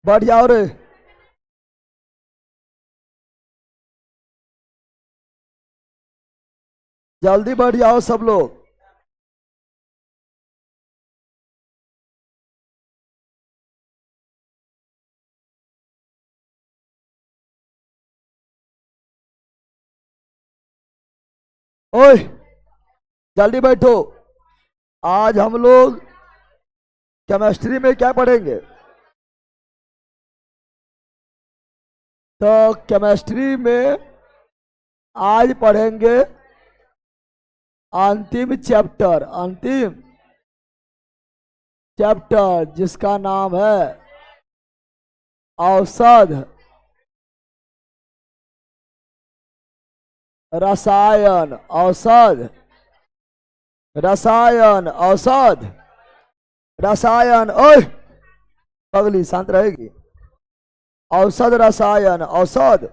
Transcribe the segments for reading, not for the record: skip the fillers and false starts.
बैठ जाओ रे। जल्दी बैठ जाओ सब लोग। ओए, जल्दी बैठो। आज हम लोग केमिस्ट्री में क्या पढ़ेंगे? तो केमिस्ट्री में आज पढ़ेंगे अंतिम चैप्टर, अंतिम चैप्टर जिसका नाम है औषध रसायन। औषध रसायन, औषध रसायन। ओए पगली, शांत रहेगी। औषध रसायन, औषध।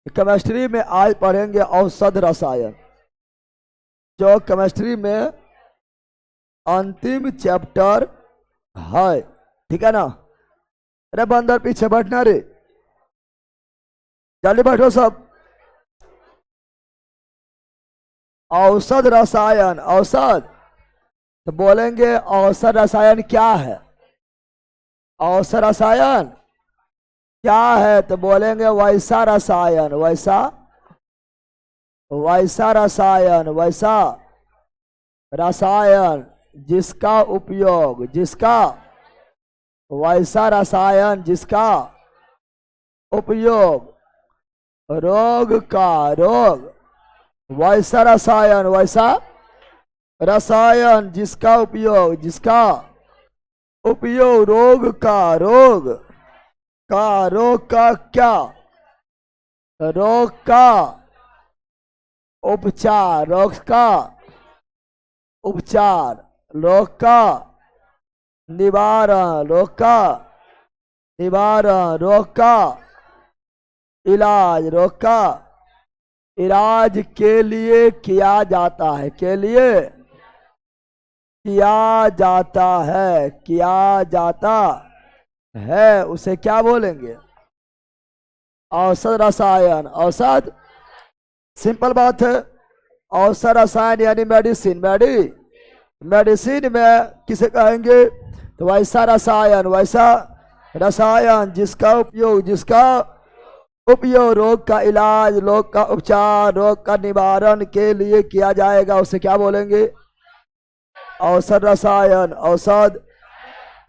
केमिस्ट्री में आज पढ़ेंगे औषध रसायन, जो केमिस्ट्री में अंतिम चैप्टर है। ठीक है ना? अरे बंदर पीछे बैठना रे, जल्दी बैठो सब। औषध रसायन, औषध। तो बोलेंगे औषध रसायन क्या है? औषध रसायन क्या है? तो बोलेंगे वैसा रसायन, वैसा वैसा रसायन, वैसा रसायन जिसका उपयोग, जिसका वैसा रसायन जिसका उपयोग रोग का, रोग वैसा रसायन, वैसा रसायन जिसका उपयोग, जिसका उपयोग रोग का, रोग का, रोग का क्या? रोग का उपचार, रोग का उपचार, रोग का निवारण, रोग का निवारण, रोग का इलाज, रोग का इलाज के लिए किया जाता है, के लिए किया जाता है, किया जाता है, उसे क्या बोलेंगे? औषध रसायन। औषध सिंपल बात है। औषध रसायन यानी मेडिसिन। मेडिसिन में किसे कहेंगे? तो वैसा रसायन, वैसा रसायन जिसका उपयोग, जिसका उपयोग रोग का इलाज, रोग का उपचार, रोग का निवारण के लिए किया जाएगा, उसे क्या बोलेंगे? औषध रसायन। औषध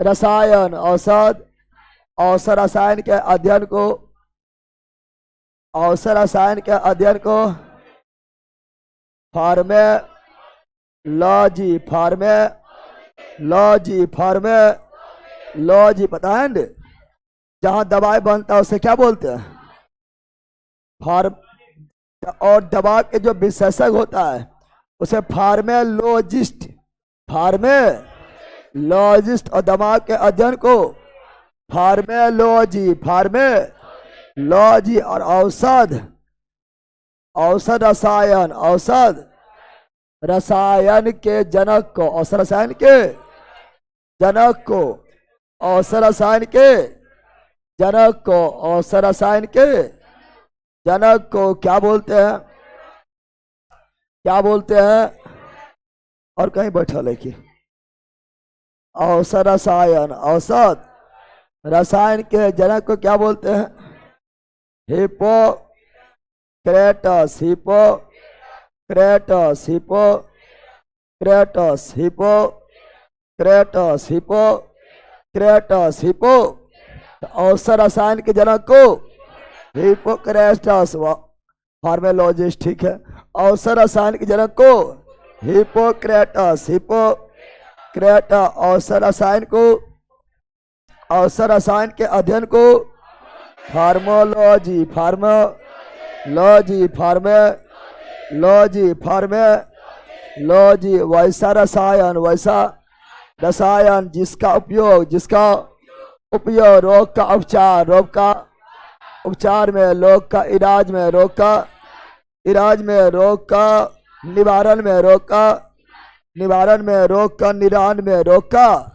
रसायन, औषध औषध रसायन के अध्ययन को, औषध रसायन के अध्ययन को फार्मेलॉजी, फार्मेलॉजी, फार्मेलॉजी पता है ना? जहां दवाई बनता है उसे क्या बोलते हैं? फार्म। और दवा के जो विशेषज्ञ होता है उसे फार्मेलॉजिस्ट, फार्मेलॉजिस्ट। और दवा के अध्ययन को फार्मेलॉजी, फार्मेलॉजी। और औषध, औषध रसायन, औषध रसायन के जनक को, औषध रसायन के जनक को, औषध रसायन के जनक को, औषध रसायन के जनक को क्या बोलते हैं? क्या बोलते हैं? और कहीं बैठा लेके औषध रसायन, औषध रसायन के जनक को क्या बोलते हैं? Hippocrates, Hippocrates, Hippocrates, Hippocrates, Hippocrates, hippo. औषध रसायन के जनक को हिपोक्रेटस, फार्मेलॉजिस्ट। ठीक है। औषध रसायन के जनक को हिपोक्रेटस, हिपोक्रेटस। औषध रसायन को, औषध रसायन के अध्ययन को फार्मेलॉजी, फार्मेलॉजी, फार्मेलॉजी, फार्मेलॉजी। वैसा रसायन, वैसा रसायन जिसका उपयोग, जिसका उपयोग रोग का उपचार, रोग का उपचार में, रोग का इलाज में, रोग का इलाज में, रोग का निवारण में, रोग का निवारण में, रोग का निदान में, रोग का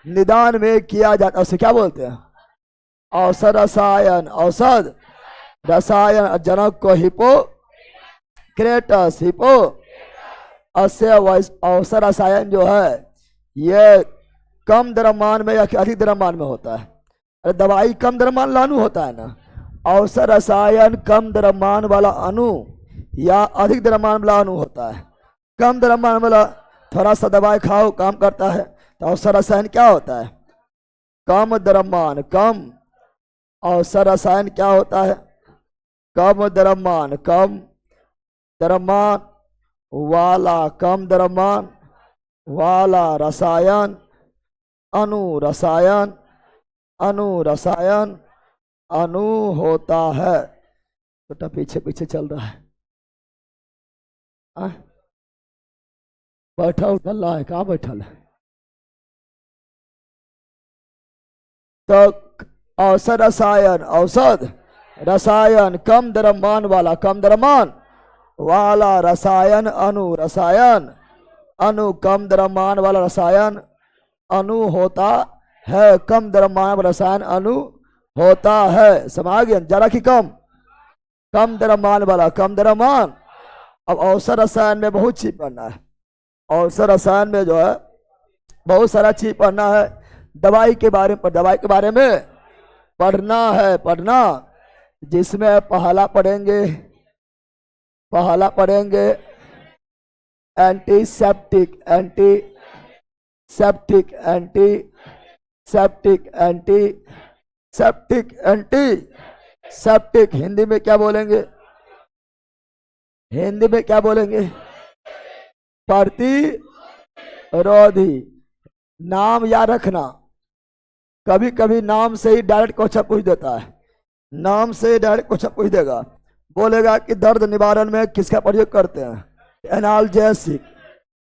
निदान में किया जाता है, उसे क्या बोलते हैं? औषध रसायन, औषध रसायन, जनक को हिपोक्रेटस, हिपो अस्य औषध रसायन जो है ये कम द्रव्यमान में या अधिक द्रव्यमान में होता है? अरे दवाई कम द्रव्यमान वाला अणु होता है ना। औषध रसायन कम द्रव्यमान वाला अणु या अधिक द्रव्यमान वाला अणु होता है। कम द्रव्यमान वाला थोड़ा सा दवाई खाओ काम करता है, तो औषध रसायन क्या होता है? कम द्रव्यमान, कम औषध रसायन क्या होता है? कम द्रव्यमान, कम द्रव्यमान वाला, कम द्रव्यमान वाला रसायन, अणु रसायन, अणु रसायन अणु होता है। बेटा पीछे पीछे चल रहा है, बैठा उठल रहा है, कहाँ बैठल है? तो औषध रसायन, औषध रसायन कम द्रव्यमान वाला, कम द्रव्यमान वाला रसायन, अणु रसायन अणु, कम द्रव्यमान वाला रसायन अणु होता है। कम द्रव्यमान वाला रसायन अणु होता है। समझ गया? जरा कि कम, कम द्रव्यमान वाला, कम द्रव्यमान। अब औषध रसायन में बहुत चीज पढ़ना है। औषध रसायन में जो है बहुत सारा चीज पढ़ना है। दवाई के बारे में, दवाई के बारे में पढ़ना है, पढ़ना, जिसमें पहला पढ़ेंगे antiseptic, antiseptic, antiseptic, antiseptic, antiseptic Hindi में क्या बोलेंगे? हिंदी में क्या बोलेंगे? प्रतिरोधी। नाम याद रखना, कभी कभी नाम से ही डायरेक्ट क्वेश्चन पूछ देता है। नाम से डायरेक्ट क्वेश्चन पूछ देगा, बोलेगा कि दर्द निवारण में किसका प्रयोग करते हैं? Analgesic,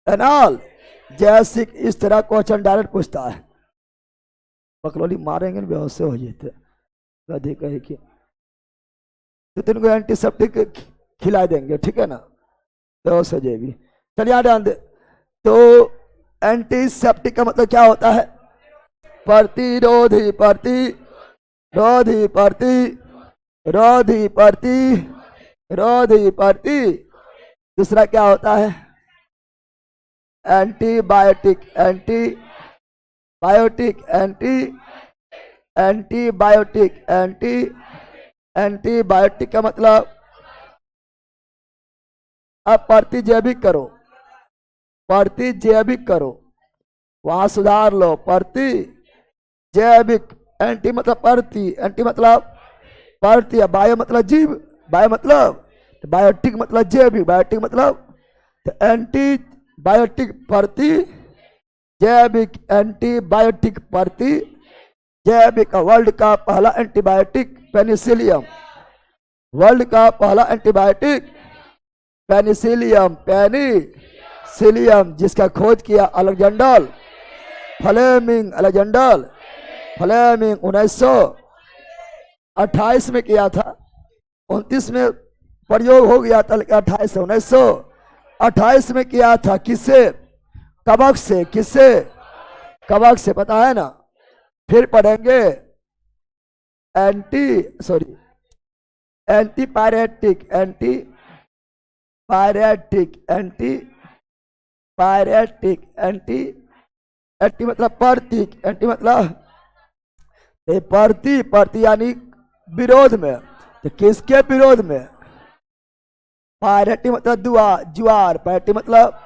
analgesic. इस तरह क्वेश्चन डायरेक्ट पूछता है। बकलोली मारेंगे, बेहोश से हो जाते कभी कहीं की, तो तुमको एंटीसेप्टिक खिला देंगे, ठीक है ना, बेहोश हो जाएगी। चलिए ध्यान दे। तो एंटीसेप्टिक का मतलब क्या होता है? प्रतिरोधी, प्रतिरोधी, प्रतिरोधी, प्रतिरोधी, प्रति। दूसरा क्या होता है? एंटीबायोटिक, एंटीबायोटिक, एंटीबायोटिक, एंटीबायोटिक का मतलब अब प्रतिजैविक करो, प्रतिजैविक करो, वहां सुधार लो। प्रतिजैविक, एंटी मतलब प्रति, एंटी मतलब प्रति, बायो मतलब जीव, बायो मतलब, तो बायोटिक मतलब जैविक, बायोटिक मतलब, तो एंटीबायोटिक प्रति जैविक, एंटीबायोटिक प्रति जैविक। वर्ल्ड का पहला एंटीबायोटिक पेनिसिलियम, वर्ल्ड का पहला एंटीबायोटिक पेनिसिलियम, पेनिसिलियम, जिसका खोज किया अलेक्जेंडर फ्लेमिंग, अलेक्जेंडर फ्लेमिंग 1928 में किया था। 29 में प्रयोग हो गया था, 28 से 1928 में किया था। किससे? कवक से। किससे? कवक से, पता है ना। फिर पढ़ेंगे एंटीपायरेटिक, एंटीपायरेटिक, एंटीपायरेटिक, एंटी मतलब प्रतीक, एंटी मतलब प्रति यानी विरोध में। तो किसके विरोध में? पायरेटिक मतलब ज्वार, पायरेटिक मतलब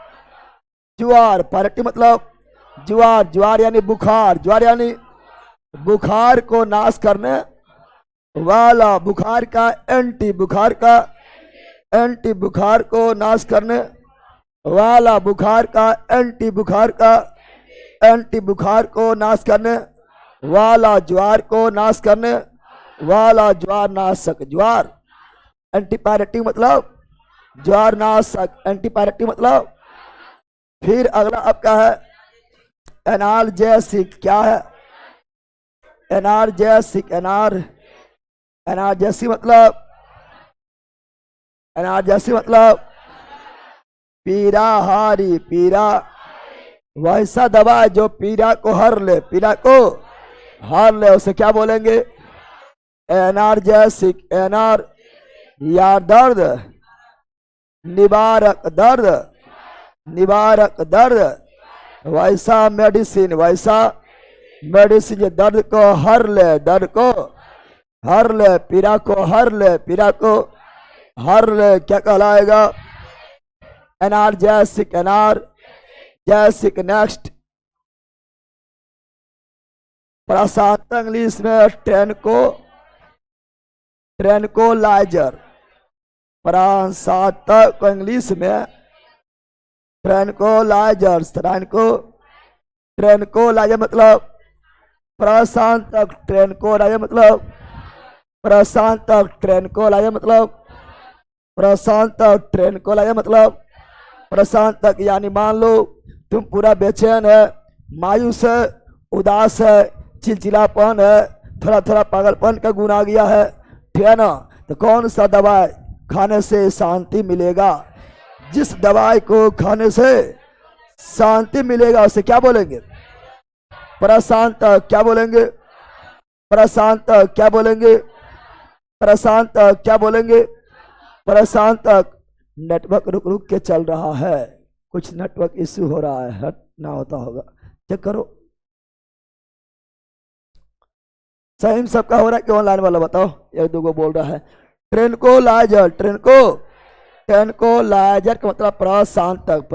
ज्वार, पायरेटिक मतलब ज्वार, ज्वार यानी बुखार, ज्वार यानी बुखार को नाश करने वाला, बुखार का एंटी, बुखार का एंटी, बुखार को नाश करने वाला, बुखार का एंटी, बुखार का एंटी, बुखार को नाश करने वाला, ज्वार को नाश करने वाला, ज्वार नाशक, ज्वार। एंटीपायरेटिक मतलब ज्वार नाशक, एंटीपायरेटिक मतलब। फिर अगला आपका है एनाल्जेसिक। क्या है? एनाल्जेसिक, एनाल्जेसिक मतलब, एनाल्जेसिक मतलब पीड़ाहारी, पीड़ा वैसा दवा जो पीड़ा को हर ले, पीड़ा को हर ले, उसे क्या बोलेंगे? एनार्जेसिक, एनार या दर्द, निवारक दर्द, निवारक दर्द। वैसा मेडिसिन, वैसा मेडिसिन जो दर्द को हर ले, दर्द को हर ले, पीड़ा को हर ले, पीड़ा को हर ले, क्या कहलाएगा? एनार्जेसिक, एनार्जेसिक। नेक्स्ट, प्रशांत इंग्लिश में ट्रेनकोलाइजर। प्रशांत को इंग्लिश में ट्रेनकोलाइजर, ट्रेनकोलाइजर मतलब प्रशांत, ट्रेनकोलाइजर मतलब प्रशांत, ट्रेनकोलाइजर मतलब प्रशांत, ट्रेनकोलाइजर मतलब प्रशांत। यानी मान लो तुम पूरा बेचैन है, मायूस है, उदास है, चिलचिलापन है, थोड़ा थोड़ा पागलपन का गुण आ गया है, ठीक है ना? तो कौन सा दवाई खाने से शांति मिलेगा? जिस दवाई को खाने से शांति मिलेगा उसे क्या बोलेंगे? प्रशांत। क्या बोलेंगे? प्रशांत। क्या बोलेंगे? प्रशांत। क्या बोलेंगे? प्रशांत। नेटवर्क रुक रुक के चल रहा है, कुछ नेटवर्क इश्यू हो रहा है, हट ना होता होगा, चेक करो। सही में सबका हो रहा है कि ऑनलाइन वाला बताओ? एक दो को बोल रहा है। ट्रेनकोलाइजर, ट्रेनकोलाइजर का मतलब प्रशांतक।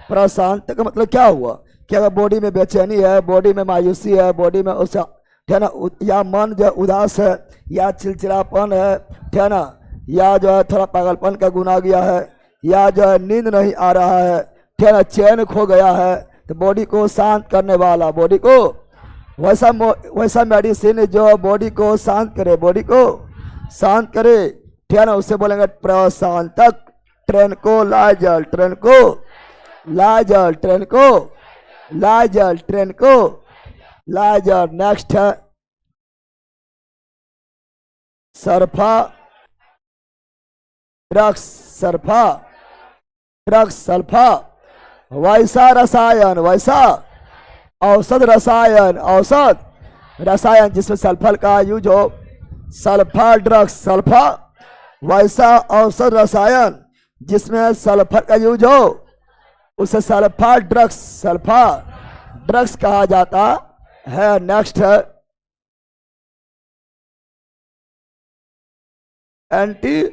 प्रशांत का मतलब क्या हुआ कि अगर बॉडी में बेचैनी है, बॉडी में मायूसी है, बॉडी में उस है ना, या मन जो उदास है, या चिलचिलापन है, ठीक है ना, या जो है थोड़ा पागलपन का गुण आ गया है, या जो है नींद नहीं आ रहा है, ठीक है ना, चैन खो गया है, तो बॉडी को शांत करने वाला, बॉडी को वैसा मेडिसिन जो बॉडी को शांत करे, बॉडी को शांत करे, ठीक है ना, उससे बोलेंगे प्रशांतक। ट्रेनकोलाइजर, ट्रेनकोलाइजर, ट्रेनकोलाइजर, ट्रेनकोलाइजर। नेक्स्ट है सर्फा ड्रग्स, सर्फा ड्रग्स, सल्फा। वैसा रसायन, वैसा औषध रसायन, औषध रसायन जिसमें सल्फर का यूज हो, सल्फा ड्रग्स, सल्फा। वैसा औषध रसायन जिसमें सल्फर का यूज हो उसे सल्फा ड्रग्स, सल्फा ड्रग्स कहा जाता है। नेक्स्ट है एंटी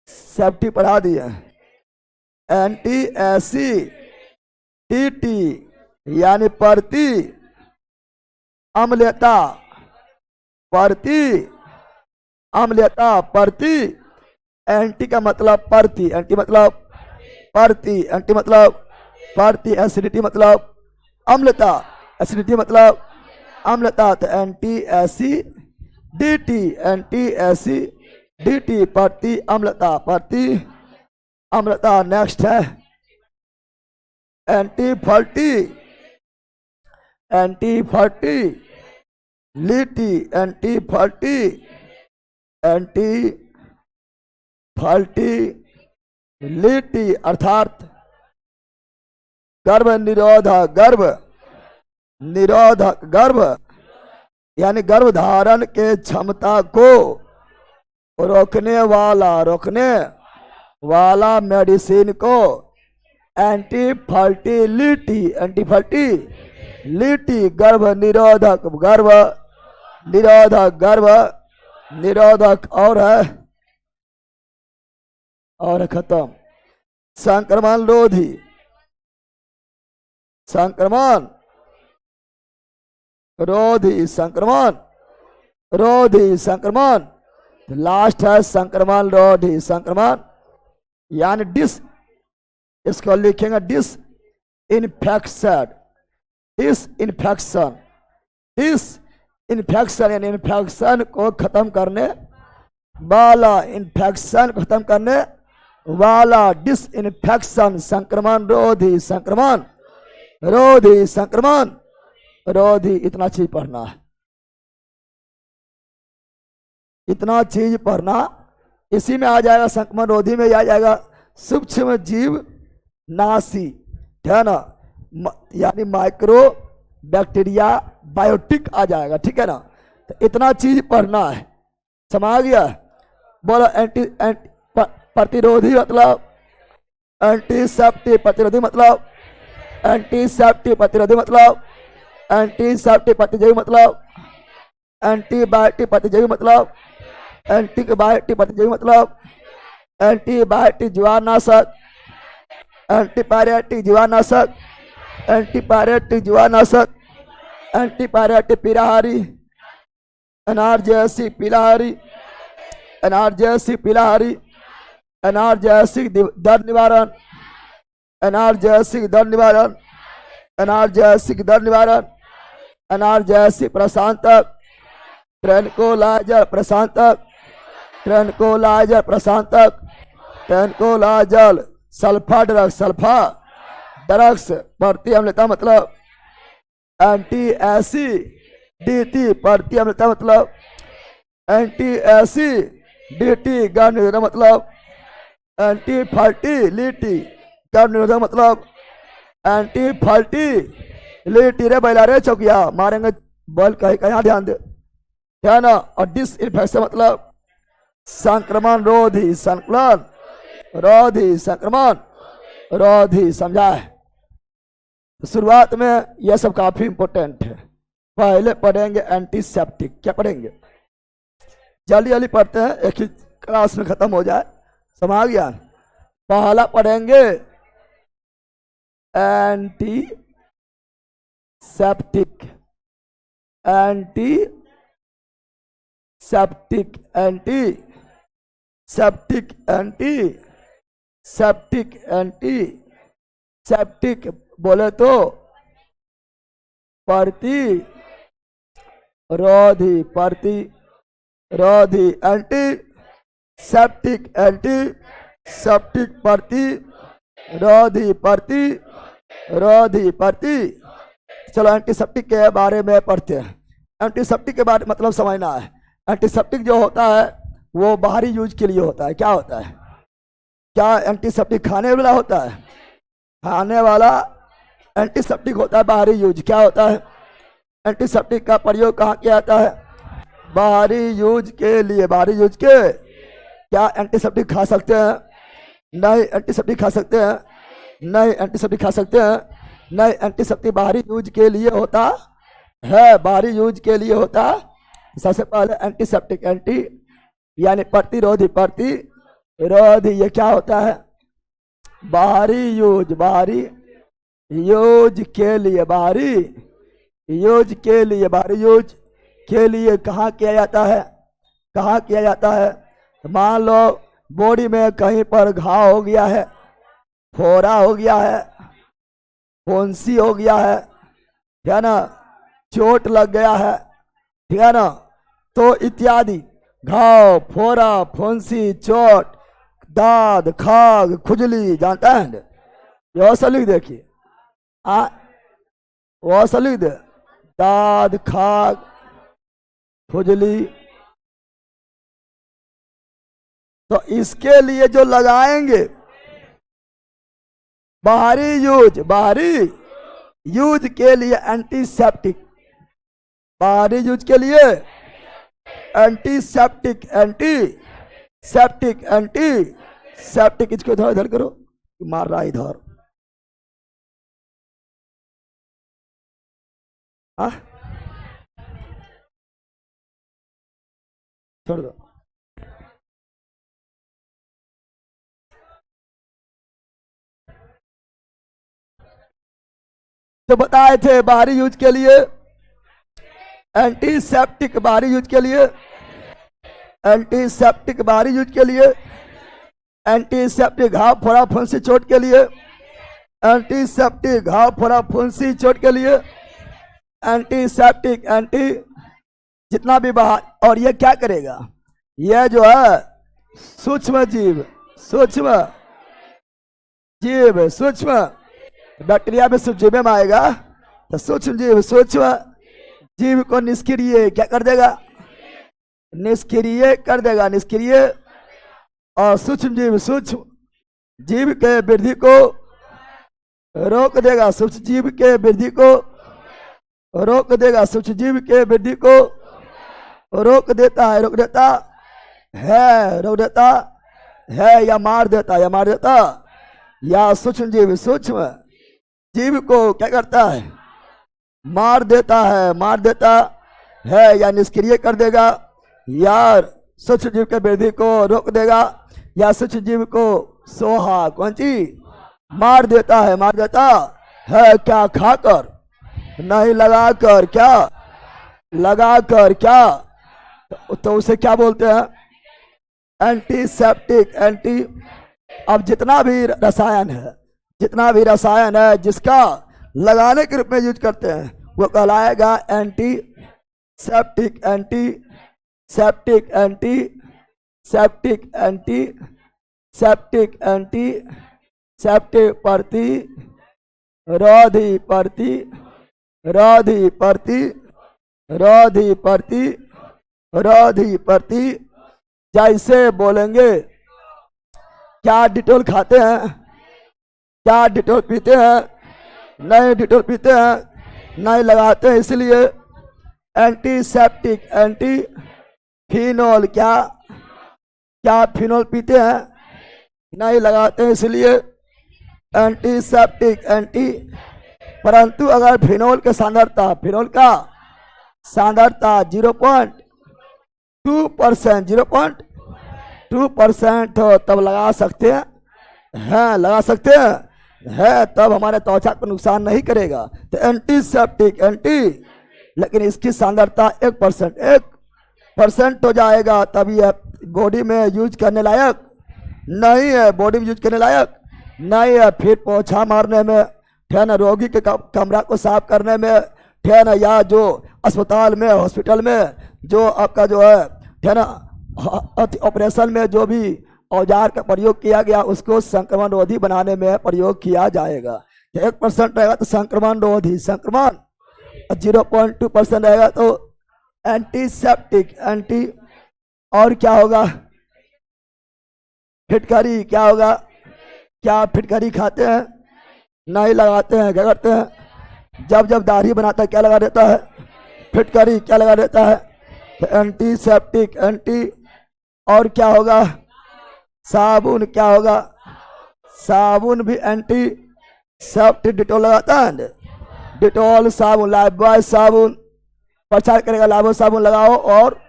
सेफ्टी, पढ़ा दिए, एंटी एसिडिटी यानी प्रति अम्लता, प्रति अम्लता, प्रति। एंटी का मतलब प्रति, एंटी मतलब प्रति, एंटी मतलब प्रति, एसिडिटी मतलब अम्लता, एसिडिटी मतलब अम्लता, तो एंटी एसिडिटी, एंटी एसिडिटी, प्रति अम्लता, प्रति अम्लता। नेक्स्ट है एंटी फर्टिलिटी, एंटी फर्टिलिटी अर्थात गर्भ निरोधक, गर्भ निरोधक, गर्भ यानी गर्भ धारण के क्षमता को रोकने वाला मेडिसिन को एंटी फर्टिलिटी, एंटी फर्टिलिटी, गर्भ निरोधक, गर्भ निरोधक, गर्भ निरोधक। और है खत्म। संक्रमण रोधी, संक्रमण रोधी, संक्रमण रोधी, संक्रमण। लास्ट है संक्रमण रोधी, संक्रमण यानी इसको लिखेंगे डिस इन्फेक्शन, डिसइंफेक्शन यानी इन्फेक्शन को खत्म करने वाला, इन्फेक्शन को खत्म करने वाला, डिसइंफेक्शन। संक्रमण रोधी, संक्रमण रोधी, संक्रमण रोधी। इतना चीज पढ़ना है, इतना चीज पढ़ना। इसी में आ जाएगा, संक्रमण रोधी में आ जाएगा सूक्ष्म जीव नाशी, है ना, यानी माइक्रो बैक्टीरिया बायोटिक आ जाएगा, ठीक है ना। तो इतना चीज पढ़ना है, समझ गया। बोलो एंटी प्रतिरोधी मतलब एंटीसेप्टिक, प्रतिरोधी मतलब एंटीसेप्टिक, प्रतिरोधी मतलब एंटीसेप्टिक, प्रतिरोधी मतलब एंटीबायोटिक, प्रतिरोधी मतलब एंटीबायोटिक, प्रतिरोधी मतलब एंटीबायोटिक जीवाणुनाशक, एंटीपायरेटिक जीवाणुनाशक, एंटीपायरेटिक जीवाणुनाशक, एंटीपायरेटिक पीलाहारी, एनार्जेसिक पीलाहारी, एनार्जेसिक पीलाहारी, एनार्जेसिक दर्द निवारण, एनार्जेसिक दर्द निवारण, एनार्जेसिक दर्द निवारण, एनार्जेसिक प्रशांतक, ट्रैनक्विलाइजर प्रशांतक, ट्रैनक्विलाइजर प्रशांतक, ट्रैनक्विलाइजर, सल्फा ड्रग्स, सल्फा ड्रग्स, बढ़ती अम्लता मतलब एंटी एसिडिटी, बढ़ती अम्लता मतलब एंटी एसिडिटी, गर्भ निरोधक मतलब एंटी फर्टिलिटी, गर्भ निरोधक मतलब एंटी फर्टिलिटी। रे बैला रे चौकिया मारेंगे बल कहीं कहीं, ध्यान दे, है ना। और डिस इन्फेक्शन मतलब संक्रमण रोधी, संक्रमण रोधी, संक्रमण रोधी, समझा है। तो शुरुआत में यह सब काफी इंपॉर्टेंट है। पहले पढ़ेंगे एंटीसेप्टिक, क्या पढ़ेंगे, जल्दी जल्दी पढ़ते हैं, एक ही क्लास में खत्म हो जाए, समझ गया। पहला पढ़ेंगे antiseptic, antiseptic, antiseptic, antiseptic, antiseptic बोले तो प्रतिरोधी, प्रतिरोधी, एंटीसेप्टिक, एंटीसेप्टिक, प्रतिरोधी, प्रतिरोधी, प्रति। चलो एंटीसेप्टिक के बारे में पढ़ते हैं। एंटीसेप्टिक के बारे में मतलब समझना है। एंटीसेप्टिक जो होता है वो बाहरी यूज के लिए होता है। क्या होता है, क्या एंटीसेप्टिक खाने वाला होता है, खाने वाला एंटीसेप्टिक होता है। बाहरी यूज क्या होता है, एंटीसेप्टिक का प्रयोग कहाँ किया जाता है, बाहरी यूज के लिए। बाहरी यूज के, क्या एंटीसेप्टिक खा सकते हैं, नहीं एंटीसेप्टिक खा सकते हैं, नहीं एंटीसेप्टिक खा सकते हैं, नहीं एंटीसेप्टिक बाहरी यूज के लिए होता है, बाहरी यूज के लिए होता। सबसे पहले एंटीसेप्टिक, एंटी यानी प्रतिरोधी, प्रतिरोधी ये क्या होता है, बाहरी यूज, बाहरी यूज के लिए, बाहरी यूज के लिए, बाहरी यूज के लिए कहाँ किया जाता है, कहाँ किया जाता है। मान लो बॉडी में कहीं पर घाव हो गया है, फोड़ा हो गया है, फुंसी हो गया है ना, चोट लग गया है, ठीक है ना, तो इत्यादि घाव, फोड़ा, फुंसी, चोट, दाद, खाग, खुजली, जानता है ये सब लिख देखिए, वो सब लिख दे, दाद, खाग, खुजली। तो इसके लिए जो लगाएंगे बाहरी यूज, बाहरी यूज के लिए एंटीसेप्टिक, बाहरी यूज के लिए एंटीसेप्टिक, एंटीसेप्टिक, एंटीसेप्टिक। इसको इधर इधर करो, मार रहा इधर, छोड़ दो। तो बताए थे बाहरी यूज के लिए एंटीसेप्टिक, बाहरी यूज के लिए एंटीसेप्टिक, बाहरी यूज के लिए एंटीसेप्टिक घाव, फोड़ा, फुंसी, चोट के लिए एंटीसेप्टिक घाव, फोड़ा, फुंसी, चोट के लिए एंटीसेप्टिक, एंटी जितना भी बाहर। और ये क्या करेगा, ये जो है सूक्ष्म जीव, सूक्ष्म जीव, सूक्ष्म बैक्टीरिया में सूक्ष्म जीव में आएगा, तो सूक्ष्म जीव, सूक्ष्म जीव को निष्क्रिय क्या कर देगा, निष्क्रिय कर देगा, निष्क्रिय। और सूक्ष्म जीव, सूक्ष्म जीव के वृद्धि को रोक देगा, सूक्ष्म जीव के वृद्धि को रोक देगा, सूक्ष्म जीव के वृद्धि को रोक देता है, रोक देता है, रोक देता है, या मार देता, या मार देता, या सूक्ष्म जीव को क्या करता है, मार देता है, मार देता है, या निष्क्रिय कर देगा, या सूक्ष्म जीव के वृद्धि को रोक देगा, या सूक्ष्म जीव को सोहा कौन चीज मार देता है, मार देता है, क्या खाकर नहीं लगाकर, क्या लगाकर, क्या तो उसे क्या बोलते हैं, एंटीसेप्टिक। एंटी, अब जितना भी रसायन है, जितना भी रसायन है जिसका लगाने के रूप में यूज करते हैं वो कहलाएगा antiseptic. Antiseptic, antiseptic, antiseptic, antiseptic प्रतिरोधी, प्रतिरोधी, प्रतिरोधी, प्रतिरोधी, प्रति, जैसे बोलेंगे क्या डिटोल खाते हैं, क्या डिटोल पीते हैं, नहीं डिटोल पीते हैं, नहीं लगाते हैं, इसलिए एंटीसेप्टिक। एंटी फिनोल, क्या क्या फिनोल पीते हैं, नहीं लगाते हैं, इसलिए एंटीसेप्टिक। एंटी, परंतु अगर फिनोल के सांद्रता, फिनोल का सांद्रता 0.2%, 0.2% हो तब लगा सकते हैं, लगा सकते हैं, तब हमारे त्वचा को नुकसान नहीं करेगा, तो एंटीसेप्टिक। एंटी, लेकिन इसकी सांद्रता 1% हो जाएगा तब यह बॉडी में यूज करने लायक नहीं है, बॉडी में यूज करने लायक नहीं है। फिर पोछा मारने में, ठहन रोगी के कमरा को साफ करने में, ठहन या जो अस्पताल में, हॉस्पिटल में जो आपका जो है ठहन ऑपरेशन में जो भी औजार का प्रयोग किया गया उसको संक्रमण रोधी बनाने में प्रयोग किया जाएगा। 1% रहेगा तो संक्रमण रोधी, संक्रमण 0.2% रहेगा तो एंटीसेप्टिक। एंटी, और क्या होगा, फिटकरी, क्या होगा, क्या फिटकरी खाते हैं, नहीं लगाते हैं, क्या करते हैं, जब जब दाढ़ी बनाता है क्या लगा देता है, फिटकरी, क्या लगा देता है, तो एंटीसेप्टिक। एंटी, और क्या होगा, साबुन, क्या होगा, साबुन भी एंटीसेप्टिक। डिटोल लगाता है, डिटोल साबुन, लाइफबॉय साबुन प्रचार करेगा, लाइफबॉय साबुन लगाओ और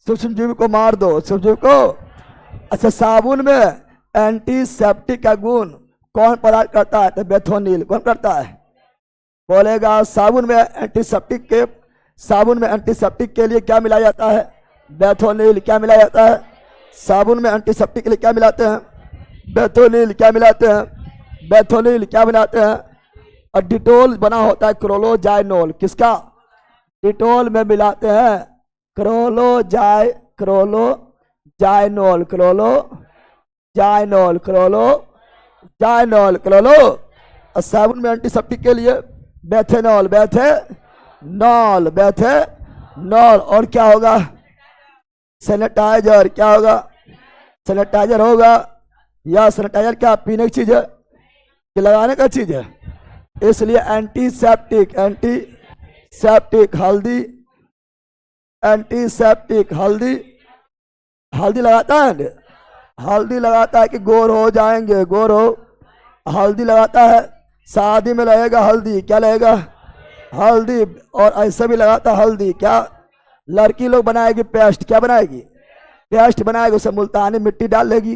सूक्ष्म जीव को मार दो, सूक्ष्म जीव को। अच्छा, साबुन में एंटीसेप्टिक का गुण कौन पदार्थ करता है, तो बेथोनिल। कौन करता है, बोलेगा साबुन में एंटीसेप्टिक के, साबुन में एंटीसेप्टिक के लिए क्या मिलाया जाता है, बेथोनिल। क्या मिलाया जाता है, साबुन में एंटीसेप्टिक के लिए क्या मिलाते हैं, बेथोनिल। क्या मिलाते हैं, बेथोनिल। क्या मिलाते हैं, और डिटोल बना होता है क्रोलोजाइनोल, किसका, डिटोल में मिलाते हैं क्रोलोजाइनोल, क्रोलोजाइनोल, क्रोलोजाइनोल, क्रोलो। और साबुन में एंटीसेप्टिक के लिए बेथेनॉल, बेथेनॉल, बेथेनॉल। और क्या होगा, सैनिटाइजर। क्या होगा, सैनिटाइजर होगा, या सैनिटाइजर क्या पीने की चीज है कि लगाने का चीज है, इसलिए एंटीसेप्टिक। एंटीसेप्टिक, हल्दी, एंटीसेप्टिक, हल्दी, हल्दी लगाता है, हल्दी लगाता है कि गोर हो जाएंगे, गोर हो, हल्दी लगाता है, शादी में लगेगा हल्दी, क्या लगेगा, हल्दी। और ऐसे भी लगाता है हल्दी, क्या, लड़की लोग बनाएगी पेस्ट, क्या बनाएगी, पेस्ट बनाएगी, उसे मुल्तानी मिट्टी डाल लेगी,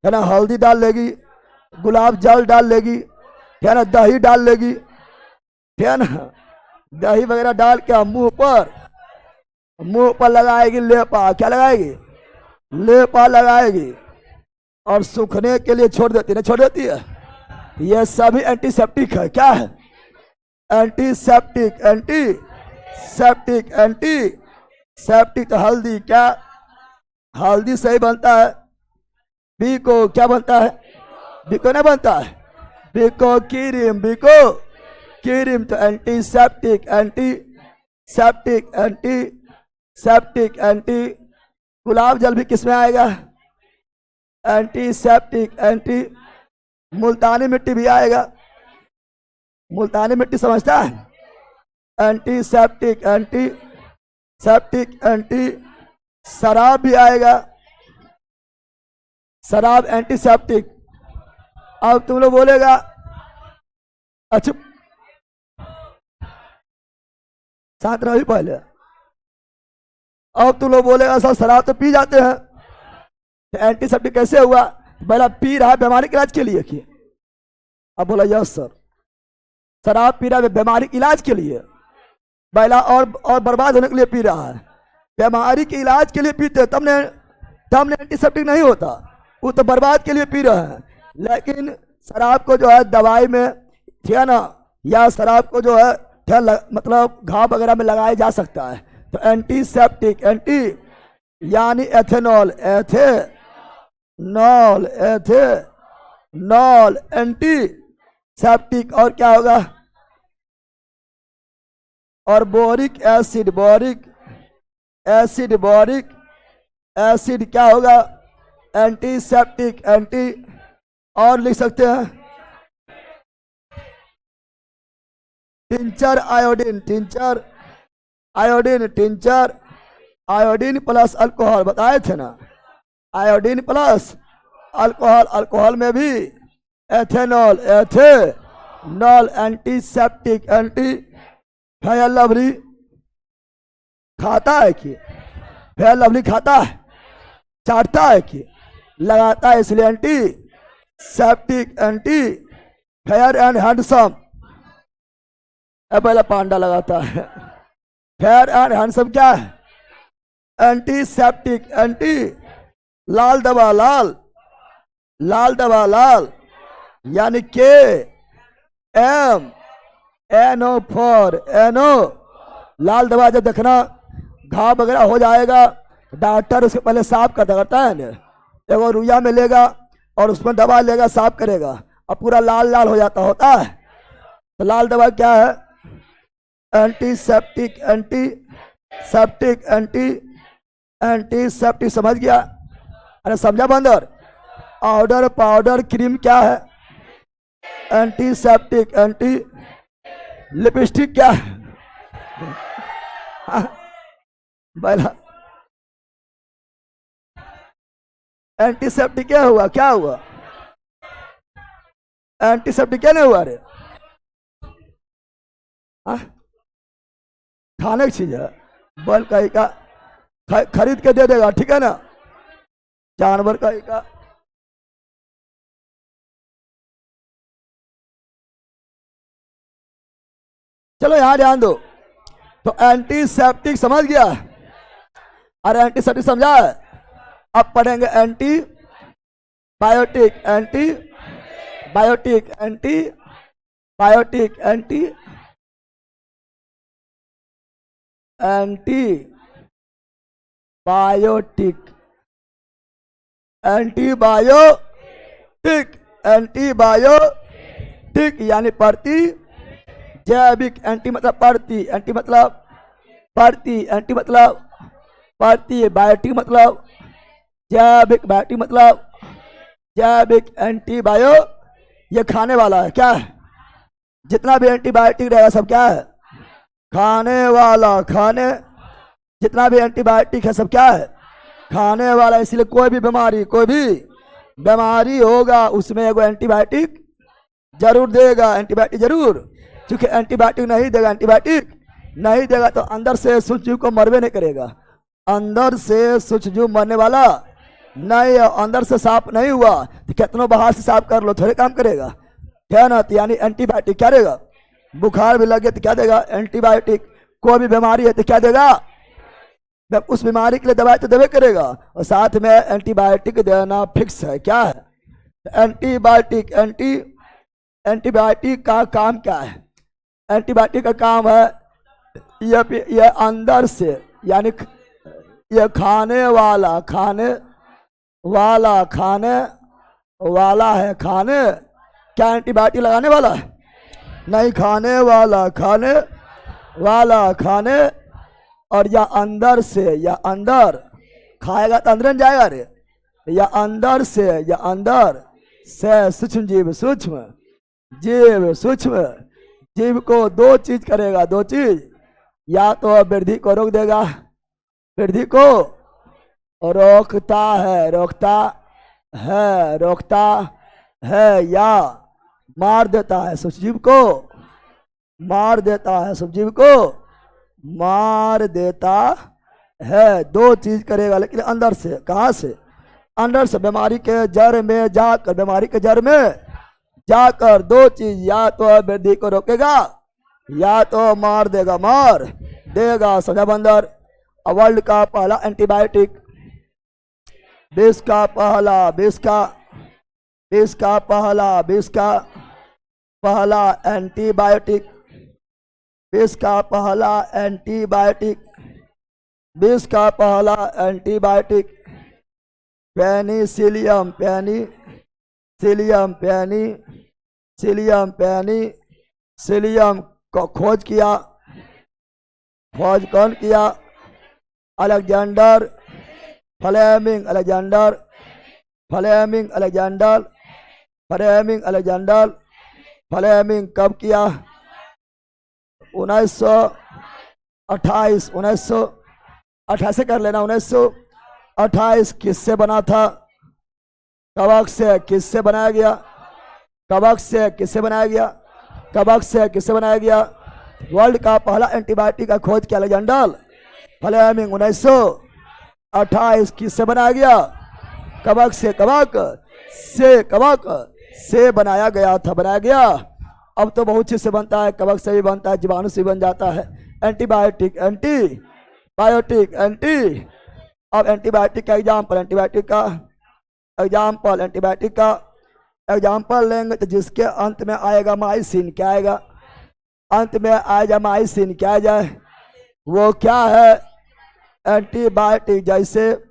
है ना, हल्दी डाल लेगी, गुलाब जल डाल लेगी, है ना, दही डाल लेगी, है ना, दही वगैरह डाल के मुंह पर लगाएगी लेपा, क्या लगाएगी, लेपा लगाएगी, और सूखने के लिए छोड़ देती है, छोड़ देती है। ये सभी एंटीसेप्टिक है, क्या है, एंटीसेप्टिक। एंटीसेप्टिक, एंटीसेप्टिक, तो हल्दी, क्या, हल्दी से ही बनता है, बीको क्या बनता है, बीको नहीं बनता है, बीको क्रीम, बीको क्रीम। तो एंटीसेप्टिक, एंटीसेप्टिक, एंटीसेप्टिक, एंटी, गुलाब जल भी किस में आएगा, एंटीसेप्टिक। एंटी, मुल्तानी मिट्टी भी आएगा, मुल्तानी मिट्टी समझता है, एंटीसेप्टिक। सेप्टिक एंटी, शराब भी आएगा, शराब एंटीसेप्टिक। अब तुम लोग बोलेगा अच्छा, शांत रहो पहले। अब तुम लोग बोलेगा सर शराब तो पी जाते हैं, तो एंटीसेप्टिक कैसे हुआ? पहला पी रहा है बीमारी के इलाज के लिए कि? अब बोला यस सर, शराब पी रहा है बीमारी के इलाज के लिए, पहला और बर्बाद होने के लिए पी रहा है। बीमारी के इलाज के लिए पीते तब ने एंटीसेप्टिक नहीं होता, वो तो बर्बाद के लिए पी रहे हैं। लेकिन शराब को जो है दवाई में, ठीक है ना, या शराब को जो है मतलब घाव वगैरह में लगाया जा सकता है। तो एंटीसेप्टिक, एंटी यानी एथेनॉल, एथेनॉल एंटी सेप्टिक। और क्या होगा? और बोरिक एसिड, क्या होगा? Antiseptic, anti. और लिख सकते हैं टिंचर आयोडीन प्लस अल्कोहल, बताए थे ना, आयोडीन प्लस अल्कोहल। अल्कोहल में भी ethanol, antiseptic, anti. Fair lovely खाता है कि? फेयर लवली खाता है, चाटता है कि? लगाता है, इसलिए anti septic, anti. Fair and handsome, पहला पांडा लगाता है। फेयर एंड हैंडसम क्या है? Antiseptic, anti. लाल दवा, लाल यानी के एम एनओ फॉर एनो। लाल दवा जब देखना घाव वगैरह हो जाएगा, डॉक्टर उसके पहले साफ करता है ना, एगो रुइया में लेगा और उसमें दवा लेगा, साफ करेगा, और पूरा लाल हो होता है। तो लाल दवा क्या है? Antiseptic, antiseptic. समझ गया? अरे समझा बंदर? पाउडर क्रीम क्या है? Antiseptic, anti. लिपस्टिक क्या है? पहला एंटीसेप्टिक क्या हुआ? एंटीसेप्टिक क्या नहीं हुआ रे? खाने की चीज है, बल कहीं का खरीद के दे देगा, ठीक है ना, जानवर कहीं का। चलो यहां ध्यान दो। तो एंटीसेप्टिक समझ गया? अरे एंटीसेप्टिक समझा है? अब पढ़ेंगे एंटी बायोटिक, एंटीबायोटिक, एंटीबायोटिक यानी प्रति जैविक। एंटी मतलब प्रति, एंटी मतलब प्रति, एंटी मतलब प्रति, बायोटिक मतलब जैविक, बायोटिक मतलब जैविक। एंटीबायो ये खाने वाला है, क्या है? जितना भी एंटीबायोटिक रहेगा सब क्या है? खाने वाला, जितना भी एंटीबायोटिक है सब क्या है? खाने वाला। इसलिए कोई भी बीमारी होगा उसमें एगो एंटीबायोटिक जरूर देगा, एंटीबायोटिक जरूर। क्योंकि एंटीबायोटिक नहीं देगा तो अंदर से सूक्ष्मजीव को मरवे नहीं करेगा, अंदर से सूक्ष्मजीव मरने वाला नहीं है। अंदर से साफ नहीं हुआ तो कितनों बाहर से साफ कर लो, थोड़े काम करेगा, क्या ना? तो यानी एंटीबायोटिक क्या देगा? बुखार भी लगे तो क्या देगा? एंटीबायोटिक। कोई भी बीमारी है तो क्या देगा? उस बीमारी के लिए दवाई तो देवे करेगा, और साथ में एंटीबायोटिक देना फिक्स है, क्या है? एंटीबायोटिक, एंटीबायोटिक का काम क्या है? एंटीबायोटिक का काम है ये अंदर से, यानी ये खाने वाला है, क्या एंटीबायोटिक लगाने वाला है? नहीं, खाने वाला और या अंदर से, या अंदर खाएगा तो अंदर जाएगा रे, या अंदर से सूक्ष्म जीव को दो चीज करेगा, या तो वृद्धि को रोक देगा, वृद्धि को रोकता है, रोकता है, रोकता है या मार देता है, सूक्ष्मजीव को मार देता है, सूक्ष्मजीव को मार देता है। दो चीज करेगा, लेकिन अंदर से। कहां से? अंदर से, बीमारी के जड़ में जाकर, बीमारी के जड़ में जाकर दो चीज, या तो वृद्धि को रोकेगा या तो मार देगा, मार देगा। समझा बंदर? वर्ल्ड का पहला एंटीबायोटिक, विश्व का पहला, विश्व का पहला एंटीबायोटिक, विश्व का पहला एंटीबायोटिक, विश्व का पहला antibiotic penicillium, penicillium, penicillium, penicillium को खोज किया। खोज कौन किया? Alexander Fleming, Alexander Fleming, Alexander Fleming, Alexander Fleming कब किया? 1928, 1928 से कर लेना। 1928 किससे बना था? कवक से। किससे बनाया गया? कवक से। किससे बनाया गया? कवक से। किससे बनाया गया? वर्ल्ड का पहला एंटीबायोटिक का खोज किया अलेक्जेंडर फ्लेमिंग 1928। किससे बनाया गया? कवक से। कवक से, कवक से बनाया गया था, बनाया गया। अब तो बहुत चीज से बनता है, कवक से भी बनता है, जीवाणु से बन जाता है। Antibiotic, antibiotic, anti. अब एंटीबायोटिक का एग्जाम्पल, एंटीबायोटिक का एग्जाम्पल, एंटीबायोटिक का एग्जाम्पल लेंगे तो जिसके अंत में आएगा माइसिन। क्या आएगा? अंत में आएगा माइसिन। क्या आ जाए? वो क्या है? एंटीबायोटिक। जैसे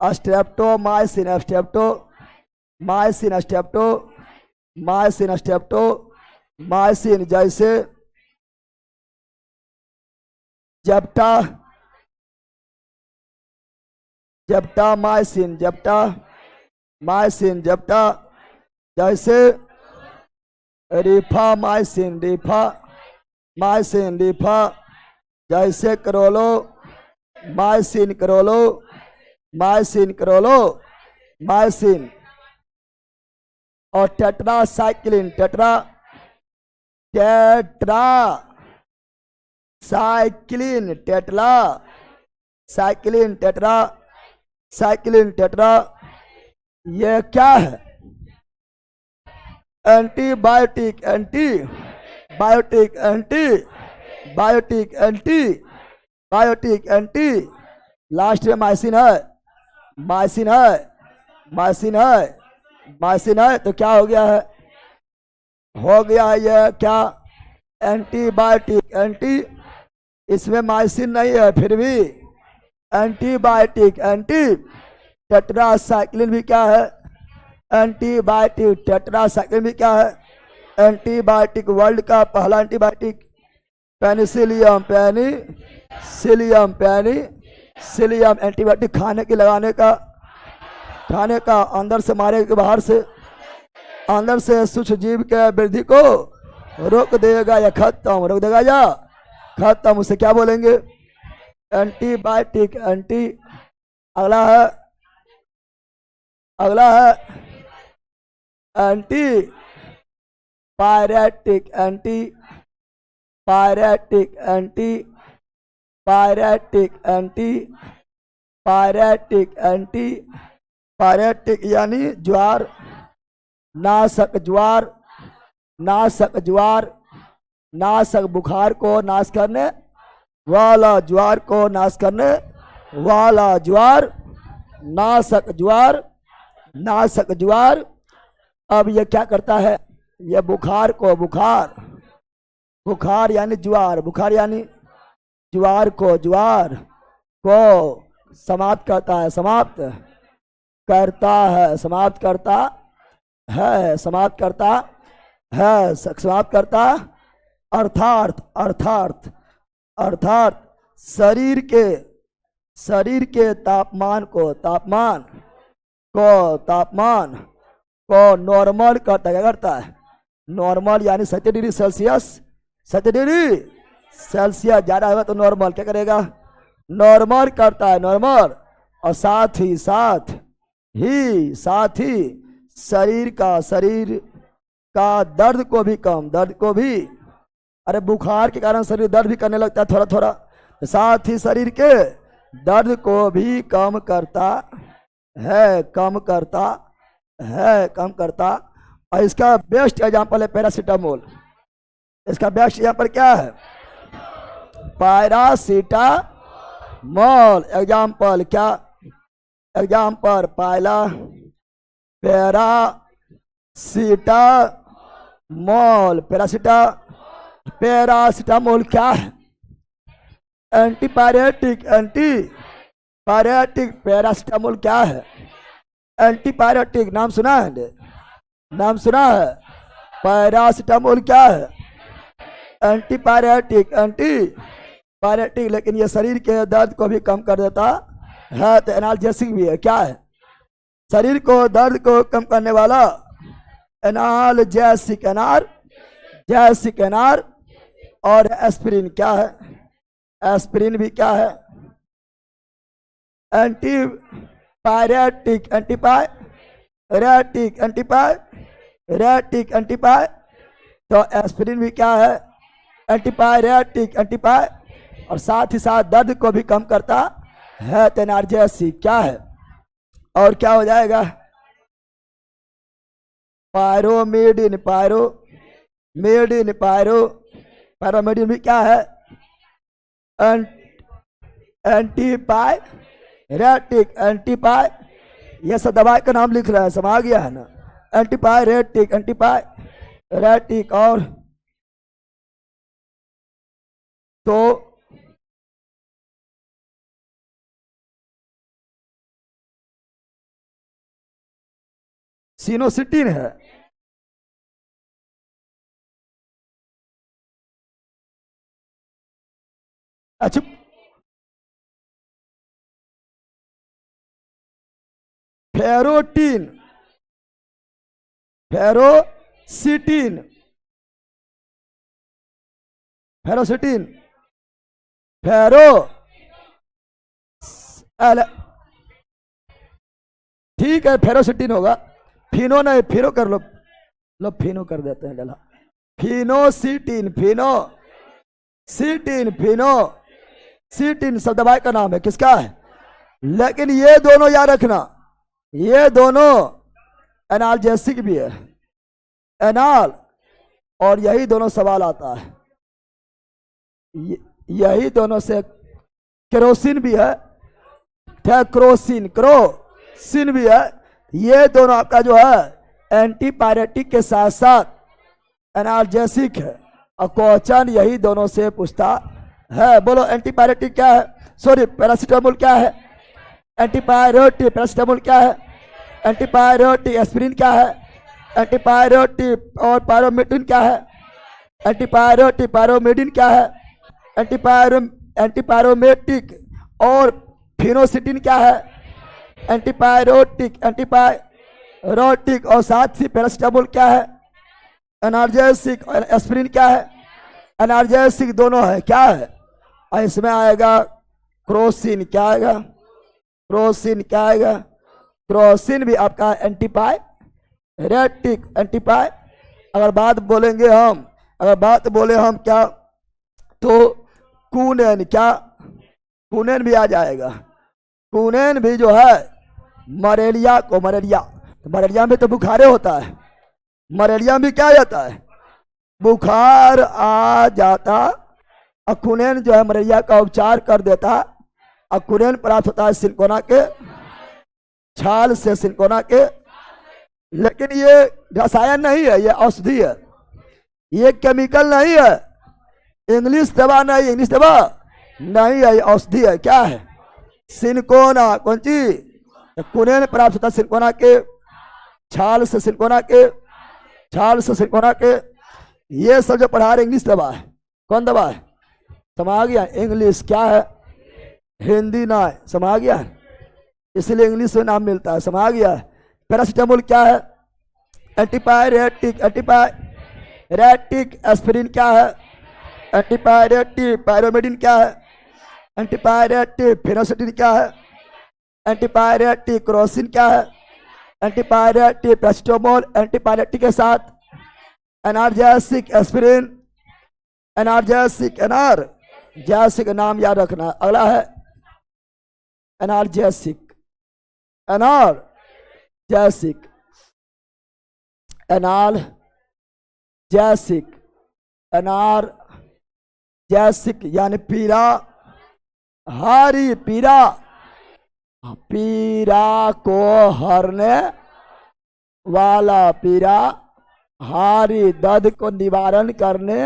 स्ट्रेप्टोमाइसिन, स्ट्रेप्टोमाइसिन, स्ट्रेप्टोमाइसिन, स्ट्रेप्टोमाइसिन। जैसे जेप्टा, जेप्टामाइसिन, जेप्टामाइसिन, जेप्टा। जैसे रिफामाइसिन, रिफामाइसिन, रिफा। जैसे करोलो माइसिन, करोलो माइसिन, करोलो माइसिन। और tetracycline, tetracycline, tetracycline, tetracycline, tetra. ये क्या है? Antibiotic, antibiotic, antibiotic, antibiotic, anti. Last में माइसिन है, माइसिन है, माइसिन है, माइसिन है। तो क्या हो गया है? हो गया है ये क्या? Antibiotic, anti. इसमें माइसिन नहीं है, फिर भी एंटीबायोटिक, एंटी। टेट्रासाइक्लिन भी क्या है? एंटीबायोटिक। टेट्रासाइक्लिन भी क्या है? एंटीबायोटिक। वर्ल्ड का पहला antibiotic penicillium, penicillium, Penicillium. Antibiotic खाने की, लगाने का, खाने का। अंदर से मारे के बाहर से, अंदर से सूक्ष्म जीव के वृद्धि को रोक देगा या खत्म, रोक देगा या खत्म। उसे क्या बोलेंगे? Antibiotic, anti. अगला है, अगला है anti pyretic, anti pyretic, anti pyretic, anti pyretic, anti pyretic. यानी ज्वार नाशक, ज्वार नाशक, ज्वार नाशक। बुखार को नाश करने वाला, ज्वार को नाश करने वाला, ज्वार नाशक, ज्वार नाशक, ज्वार। अब ये क्या करता है? ये बुखार को, बुखार, बुखार यानी ज्वार, बुखार यानी ज्वार को, ज्वार को समाप्त करता है, समाप्त करता है, समाप्त करता है, समाप्त करता है, समाप्त करता। अर्थात, अर्थात, अर्थात शरीर के तापमान को, तापमान को, तापमान को नॉर्मल करता, क्या करता है? नॉर्मल यानी 70 डिग्री सेल्सियस, 70 डिग्री सेल्सियस। ज्यादा होगा तो नॉर्मल क्या करेगा? नॉर्मल करता है, नॉर्मल। और साथ ही शरीर का दर्द को भी कम, दर्द को भी, अरे बुखार के कारण शरीर दर्द भी करने लगता है थोड़ा थोड़ा, तो साथ ही शरीर के दर्द को भी कम करता है, कम करता। और इसका बेस्ट एग्जाम्पल है पैरासीटामोल। इसका बेस्ट एग्जाम्पल क्या है? पैरासीटामोल। एग्जाम्पल क्या? एग्जाम्पल पहला पैरासीटामोल। पैरासीटामोल क्या है? एंटीपायरेटिक। पैरासीटामोल क्या है? एंटीपायरेटिक। नाम सुना है? नाम सुना है? पैरासीटामोल क्या है? एंटीपायरेटिक। लेकिन ये शरीर के दर्द को भी कम कर देता है, तो एनाल्जेसिक भी है। क्या है? शरीर को दर्द को कम करने वाला एनाल्जेसिक। और एस्पिरिन क्या है? एस्पिरिन भी क्या है? एंटीपायरेटिक। तो एस्पिरिन भी क्या है? एंटीपायरेटिक। और साथ ही साथ दर्द को भी कम करता है, तो एनाल्जेसिक क्या है? और क्या हो जाएगा? पायरोमेडिन। पायरोमेडिन भी क्या है? एंटीपायरेटिक। ये सब दवाई का नाम लिख रहा है, समझ गया है ना? एंटीपायरेटिक। और तो सिनोसिटिन है। अच्छा, फेरोसिटिन। ठीक है, फेरोसिटिन होगा। फिनो नहीं, फिनो कर लो, फिनो कर देते हैं। चला, फिनोसिटिन सब दवाई का नाम है। किसका है? लेकिन ये दोनों याद रखना, ये दोनों एनाल्जेसिक भी है, एनाल। और यही दोनों सवाल आता है, यही दोनों से केरोसिन भी है, क्रोसिन भी है। ये दोनों आपका जो है एंटीपायरेटिक के साथ साथ एनाल्जेसिक है। और क्वेश्चन यही दोनों से पूछता है। बोलो एंटीपायरेटिक क्या है? सॉरी, पैरासीटामोल क्या है? एंटीपायरेटिक। पैरासीटामोल क्या है? एंटीपायरेटिक। एस्पिरिन क्या है? एंटीपायरेटिक। और पायरोमेडिन क्या है? एंटीपायरेटिक। पायरोमेडिन क्या है? एंटीपायरोमेटिक। और फिनोसिटिन क्या है? एंटीपायरोटिक। और साथ ही पैरासीटामोल क्या है? एनाल्जेसिक। और एस्पिरिन क्या है? एनाल्जेसिक। दोनों है। क्या है? और इसमें आएगा क्रोसिन। क्या आएगा? क्रोसिन भी आपका एंटीपायरेटिक। अगर बात बोले हम क्या, तो कूनेन। क्या? कूनेन भी आ जाएगा। कूनेन भी जो है मलेरिया में तो बुखारे होता है। मलेरिया में क्या जाता है? बुखार आ जाता। अकुनेन जो है मलेरिया का उपचार कर देता। अकुनेन प्राप्त होता है सिनकोना के छाल से, सिनकोना के। लेकिन ये रसायन नहीं है, ये औषधि है, ये केमिकल नहीं है, इंग्लिश दवा नहीं है, ये औषधि है। क्या है? सिनकोना। कौन चीज? कुनेन प्राप्त होता है सिनकोना के छाल से, सिनकोना के। ये सब जो पढ़ा रहे इंग्लिश दवा है। कौन दवा है? समझ गया? इंग्लिश क्या है? हिंदी ना है। समझ गया? इसलिए इंग्लिश में नाम मिलता है। समझ गया? पैरासीटामोल क्या है? एंटीपायरेटिक। एस्पिरिन क्या है? एंटीपायरेटिक। पायरोमेडिन क्या है? एंटीपायरेटिक फेनोसिटिन क्या है? एंटीपायरेटिक क्रोसिन क्या है? एंटीपायरेटिक प्रेस्टोमोल, एंटीपायरेटिक के साथ एनार्जेसिक एस्पिरिन, एनार्जेसिक एनार्जेसिक नाम याद रखना। अगला है एनार्जेसिक, एनार्जेसिक, एनार्जेसिक, एनार्जेसिक यानी पीरा हारी, पीरा पीरा को हरने वाला, पीरा हारी दर्द को निवारण करने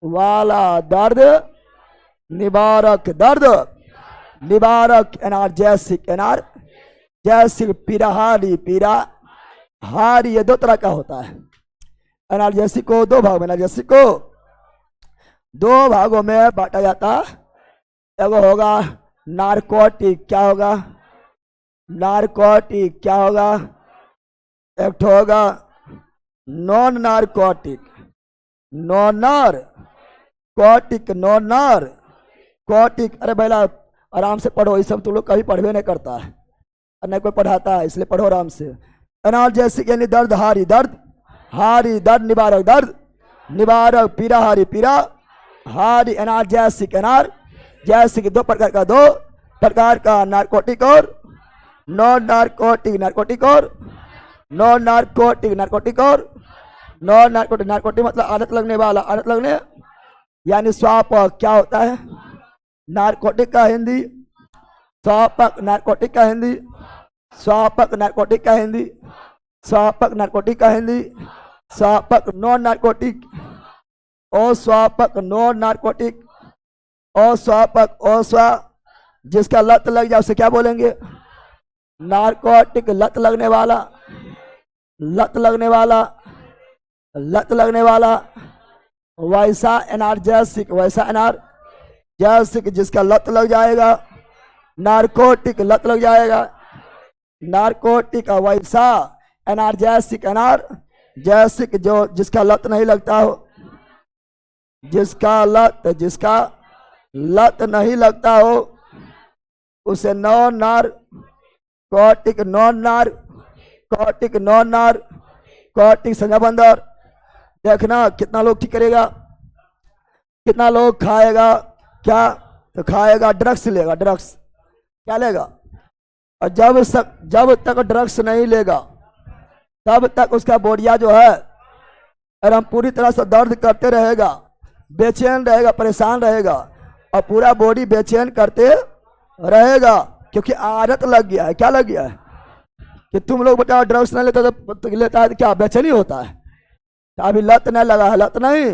वाला, दर्द निवारक, दर्द निवारक, एनार्जेसिक, एनार्जेसिक, पीरा हारी, पीरा हारी, ये दो तरह का होता है। एनार्जेसिक को दो भाग में, एनार्जेसिक को दो भागों में बांटा जाता है। एगो होगा नारकोटिक, क्या होगा? नारकोटिक क्या होगा? एक होगा non narcotic, non narcotic, non narcotic. अरे भैया आराम से पढ़ो, ये सब तुम लोग कभी पढ़वे नहीं करता है और नहीं कोई पढ़ाता है, इसलिए पढ़ो आराम से। एनार्जेसिक यानी दर्द हारी, दर्द हारी, दर्द निवारक, दर्द निवारक, पीरा हारी, पीरा हारी, एनार्जेसिक, एनार्जेसिक। दो प्रकार का, दो प्रकार का, नारकोटिक और नॉन नारकोटिक, नारकोटिक और नॉन नारकोटिक, नारकोटिक और नॉन नारकोटिक। नारकोटिक मतलब आदत लगने वाला, आदत लगने यानी स्वापक क्या होता है? नारकोटिक का हिंदी स्वापक, नारकोटिक का हिंदी स्वापक, नारकोटिक का हिंदी स्वापक, नारकोटिक का हिंदी स्वापक, नॉन नारकोटिक, अस्वापक, नॉन नारकोटिक, अस्वापक, अस्वा जिसका लत लग जाए उसे क्या बोलेंगे? नारकोटिक, लत लगने वाला, लत लगने वाला, लत लगने वाला। वैसा एनार्जेसिक, वैसा एनार्जेसिक जिसका लत लग जाएगा। नारकोटिक लत लग जाएगा, नारकोटिक वैसा एनार्जेसिक, एनार्जेसिक जो जिसका लत नहीं लगता हो, जिसका लत नहीं लगता हो उसे non narcotic, non narcotic, non narcotic. Sanjay बंदर देखना कितना लोग ठीक करेगा, कितना लोग खाएगा, क्या तो खाएगा ड्रग्स लेगा, ड्रग्स क्या लेगा? और जब तक ड्रग्स नहीं लेगा तब तक उसका बोरिया जो है एकदम पूरी तरह से दर्द करते रहेगा, बेचैन रहेगा, परेशान रहेगा और पूरा बॉडी बेचैन करते रहेगा, क्योंकि आदत लग गया है। क्या लग गया है? कि तुम लोग बताओ ड्रग्स नहीं लेता तो लेता है क्या बेचैनी होता है? तो अभी लत नहीं लगा है, लत नहीं,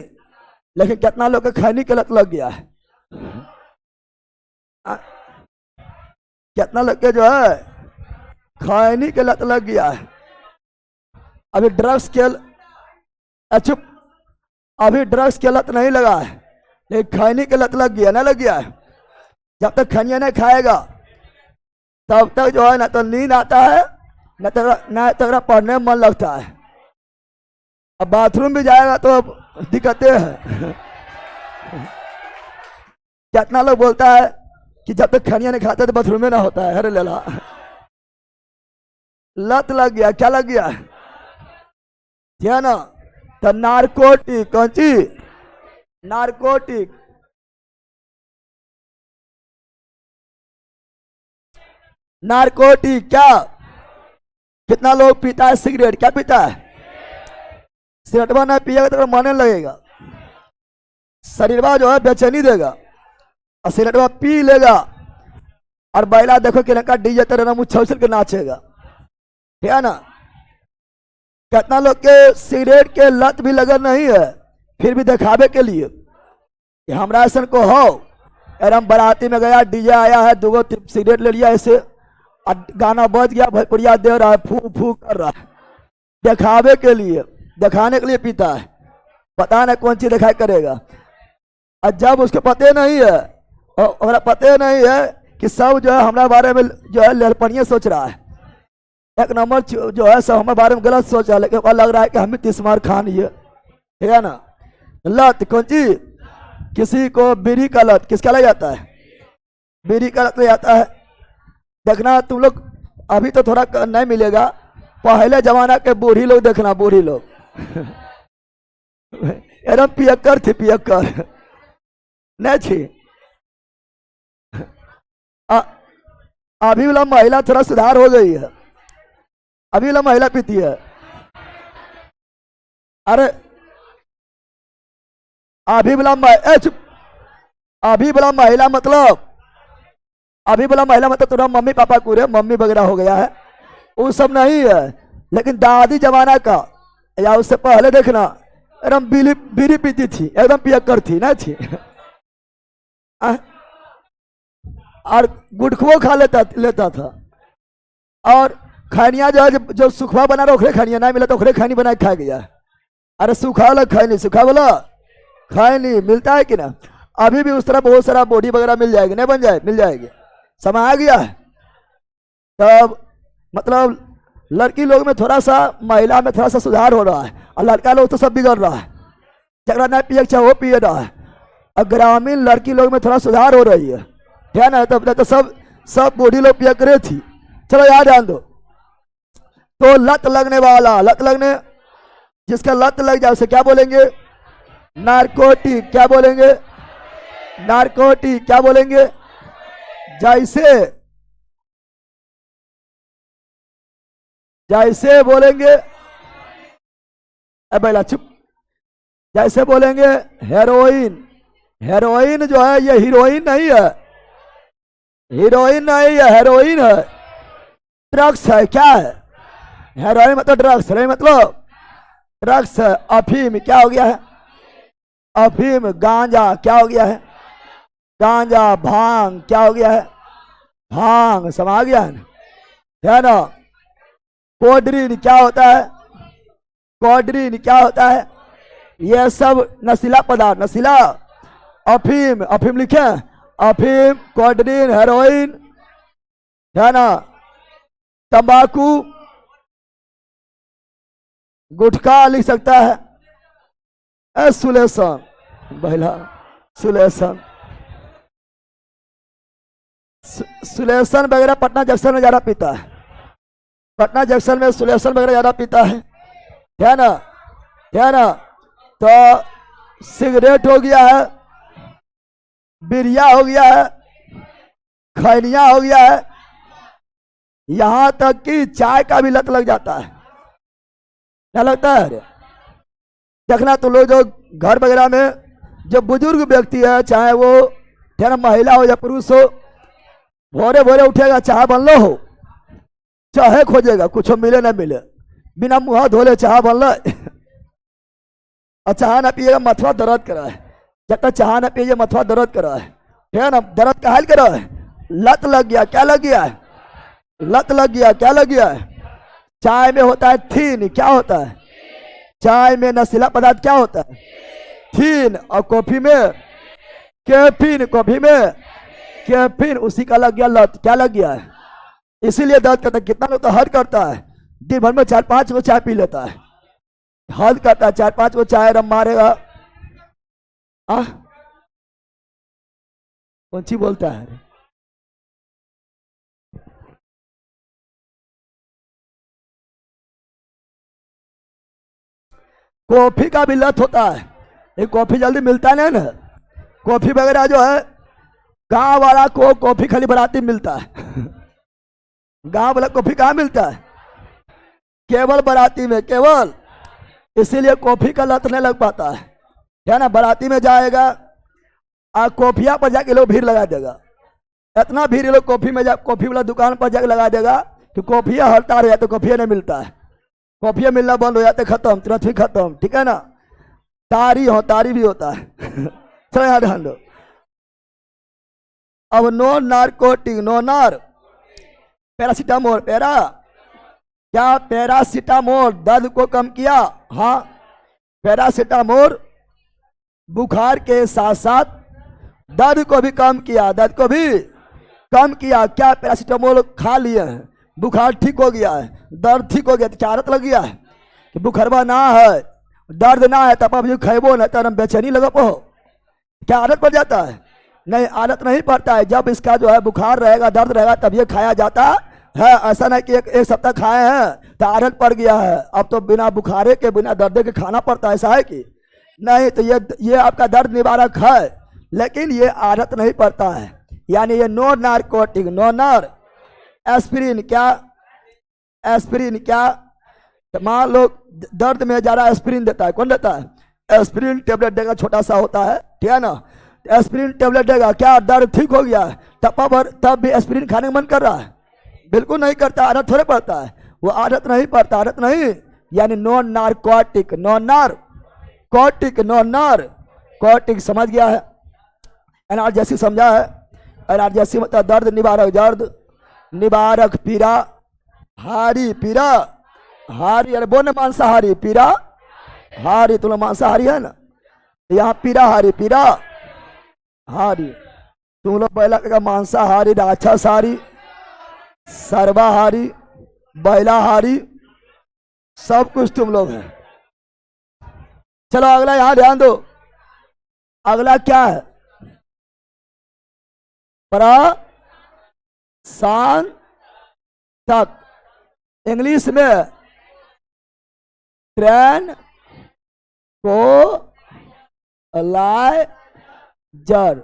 लेकिन कितना लोग के खैनी के लत लग गया है, कितना लोग के जो है खैनी के लत लग गया है। अभी ड्रग्स के चुप, अभी ड्रग्स के लत नहीं लगा है, लेकिन खैनी के लत लग गया, ना लग गया है। जब तक खैनिया नहीं खाएगा तब तक जो है ना तो नींद आता है, न तो पढ़ने में मन लगता है। अब बाथरूम भी जाएगा तो दिक्कतें हैं। कितना लोग बोलता है कि जब तक खनिया नहीं खाता तो बाथरूम में ना होता है। अरे लला लत लग गया, क्या लग गया है ना? तो नारकोटिक, कौन चीज? नारकोटिक, नारकोटिक क्या? कितना लोग पीता है सिगरेट? क्या पीता है? सिगरेट ना पिएगा तो मन लगेगा, शरीर जो है बेचैनी देगा, और सिगरेट पी लेगा और बैला देखो कि लड़का डीजे तरह मुँह छल के नाचेगा, ठीक है ना? कितना लोग के सिगरेट के लत भी लगन नहीं है, फिर भी दिखावे के लिए कि हमरा ऐसा को हो, एकदम बाराती में गया, डीजे आया है, दो सिगरेट ले लिया ऐसे और गाना बज गया, भैपुरिया दे रहा है, फू फू कर रहा है, दिखावे के लिए, दिखाने के लिए पीता है। पता नहीं कौन चीज दिखाई करेगा। और जब उसके पते नहीं है, और पते नहीं है कि सब जो है हमारे बारे में जो है लड़पनिया सोच रहा है, एक नंबर जो है सब हमारे बारे में गलत सोच रहा है, लेकिन लग रहा है कि हम तिस्मार खान ही है, ठीक है ना? लत कौन चीज? किसी को बीड़ी का लत किसका लग जाता है? बीड़ी का लत लग जाता है। देखना तुम लोग अभी तो थोड़ा नहीं मिलेगा, पहले जमाना के बूढ़ी लोग देखना, बूढ़ी लोग एकदम पियक्कर थी, पियक्कर नहीं थी। अभी वाला महिला थोड़ा सुधार हो गई है, अभी वाला महिला पीती है। अरे अभी वाला अभी वाला महिला मतलब, अभी वाला महिला मतलब थोड़ा मम्मी पापा पूरे मम्मी वगैरह हो गया है, वो सब नहीं है। लेकिन दादी जमाना का या उससे पहले देखना एकदम बीड़ी पीती थी, एकदम पियक्कर थी ना थी। और गुटखुओ खा लेता था। और खैनिया जो है, जो सुखवा बना रहा ओखरे खैनिया नहीं मिला तो ओखरे खैनी बना के खा गया। अरे सूखा वाला खाए नहीं, सूखा वाला खाए नहीं, मिलता है कि ना। अभी भी उस तरह बहुत सारा बॉडी वगैरह मिल जाएगी, नहीं बन जाए, मिल जाएगी, समय आ गया है। तब मतलब लड़की लोग में थोड़ा सा, महिला में थोड़ा सा सुधार हो रहा है, और लड़का लोग तो सब बिगड़ रहा है, झगड़ा नहीं पिए चाहे वो पिए रहा है। और ग्रामीण लड़की लोग में थोड़ा सुधार हो रही है, ध्यान है। तो सब बूढ़ी लोग पिया करे थी। चलो याद ध्यान दो। तो लत लगने वाला, लत लगने, जिसका लत लग जाए उसे क्या बोलेंगे? नारकोटिक। क्या बोलेंगे? नारकोटिक। क्या बोलेंगे? जैसे बोलेंगे, बेला चुप, जैसे बोलेंगे हेरोइन। हेरोइन जो है ये हीरोइन नहीं है, हीरोइन नहीं है, हेरोइन है, ड्रग्स है। क्या है? हेरोइन मतलब ड्रग्स, हेरोइन मतलब ड्रग्स है। अफीम क्या हो गया है? अफीम। गांजा क्या हो गया है? गांजा। भांग क्या हो गया है? भांग। समझ गया है ना? कोड्रीन क्या होता है? कोड्रीन क्या होता है? यह सब नशीला पदार्थ, नशीला। अफीम, अफीम लिखे, अफीम, कोड्रीन, हेरोइन, है ना, तंबाकू, गुटखा लिख सकता है, सुलेशन, पहला सुलेशन, सुलेशन वगैरह पटना जंक्शन में ज्यादा पीता है, पटना जंक्शन में सुलेशन वगैरह ज्यादा पीता है ना, है ना। तो सिगरेट हो गया है, बिरिया हो गया है, खैनिया हो गया है, यहां तक कि चाय का भी लत लग जाता है। क्या लगता है? देखना तो लोग जो घर वगैरह में जो बुजुर्ग व्यक्ति है, चाहे वो है ना महिला हो या पुरुष हो, भोरे भोरे उठेगा, चाय बनलो हो, चाहे खोजेगा, कुछ मिले ना मिले, बिना मुंह धोले चाय बनल, और चाह ना पिएगा मथुआ दर्द करा है। जब तक चाह ना पिए मथुआ दर्द करा है ना, दर्द काहे करा है? लत लग गया। क्या लग गया है? लत लग गया। क्या लग गया है? चाय में होता है थीन। क्या होता है? चाय में नशीला पदार्थ क्या होता है? थीन। और कॉफी में कैफीन, कॉफी में कैफीन, उसी का लग गया लत। क्या लग गया है? इसीलिए दर्द करता है। कितना लोग तो हद करता है, दिन भर में 4-5 गो चाय पी लेता है, हद करता है, 4-5 गो चाय रम मारेगा। कौन सी बोलता है? कॉफी का भी लत होता है, ये कॉफी जल्दी मिलता नहीं ना। कॉफी वगैरह जो है, गांव वाला को कॉफी खाली बराती मिलता है। गांव वाला कॉफी कहाँ मिलता है? केवल बराती में, केवल। इसीलिए कॉफी का लत नहीं लग पाता है ना। बराती में जाएगा और कॉफिया पर जाके लोग भीड़ लगा देगा, इतना भीड़ लोग कॉफी में कॉफी वाला दुकान पर जाके लगा देगा कि कॉफिया हड़ताल हो जाए तो कॉफिया नहीं मिलता है, कॉफिया मिलना बंद हो जाते, खत्म, तुरंत ही खत्म। ठीक है ना? तारी भी होता है। चलो यार ध्यान दो। अब नो नारकोटिक, नो नार, पैरासीटामोल, क्या पैरासीटामोल दर्द को कम किया? हाँ, पैरासीटामोल बुखार के साथ साथ दर्द को भी कम किया, दर्द को भी कम किया। क्या पैरासीटामोल खा लिए हैं, बुखार ठीक हो गया है, दर्द ठीक हो गया, तो क्या आदत लग गया है कि बुखारवा ना है, दर्द ना है, तब अब जो खेबो ना तो बेचैनी लगा हो, क्या आदत पड़ जाता है? नहीं, आदत नहीं पड़ता है। जब इसका जो है बुखार रहेगा, दर्द रहेगा, तब ये खाया जाता है। ऐसा नहीं कि एक सप्ताह खाए हैं तो आदत पड़ गया है, अब तो बिना बुखारे के बिना दर्द के खाना पड़ता है, ऐसा है कि नहीं। तो ये आपका दर्द निवारक है, लेकिन ये आदत नहीं पड़ता है। यानी ये नो नारकोटिक, नो नार। एस्पिरिन क्या, एस्पिरिन क्या, मान लो दर्द में ज़्यादा एस्पिरिन देता है, कौन देता है? एस्पिरिन टेबलेट देगा, छोटा सा होता है, ठीक है ना। एस्पिरिन टेबलेट देगा, क्या दर्द ठीक हो गया है? तब भी एस्पिरिन खाने का मन कर रहा है? बिल्कुल नहीं करता, आदत थोड़े पड़ता है, वो आदत नहीं पड़ता, आदत नहीं। यानी no narcotic, no narcotic, no narcotic, समझ गया है? एनाल्जेसिक समझा है? एनाल्जेसिक मतलब दर्द निवारक, दर्द निवारक, पीड़ा हारी, पीड़ा हारी। अरे बोल मांसाहारी, पीड़ा हारी, तुम लोग मांसाहारी है ना, यहाँ पीड़ा हारी, पीड़ा हारी। तुम लोग पहला का मांसाहारी, राक्षसहारी, सर्वाहारी, बैलाहारी, सब कुछ तुम लोग हैं। चलो अगला यहां ध्यान दो, अगला क्या है? प्रशांतक, इंग्लिश में ट्रेन को लाए जर,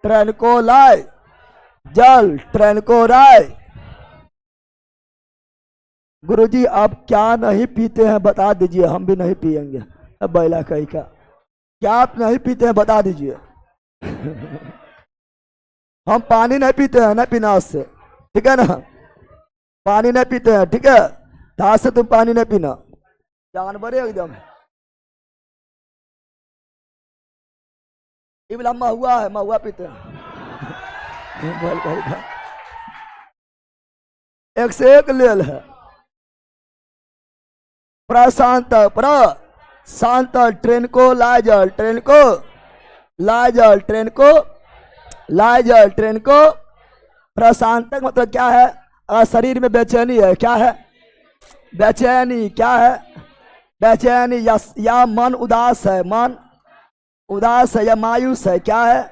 ट्रेन को लाए जल, ट्रेन को राय। गुरुजी आप क्या नहीं पीते हैं बता दीजिए, हम भी नहीं पिएंगे। अब बैला कही का, क्या आप नहीं पीते हैं बता दीजिए। हम पानी नहीं पीते हैं, नहीं पीना उससे, ठीक है ना। पानी नहीं पीते हैं, ठीक है, आज से तुम पानी नहीं पीना, जानवर एकदम। इबला महुआ है, महुआ पीते हैं। एक से एक लेल है। प्रशांत, प्रशांत, ट्रेन को लाजल, ट्रेन को लाजल, ट्रेन को लाजल, ट्रेन को। प्रशांतक मतलब क्या है? शरीर में बेचैनी है, क्या है? बेचैनी, क्या है? बेचैनी, या मन उदास है, मन उदास है, या मायूस है, क्या है?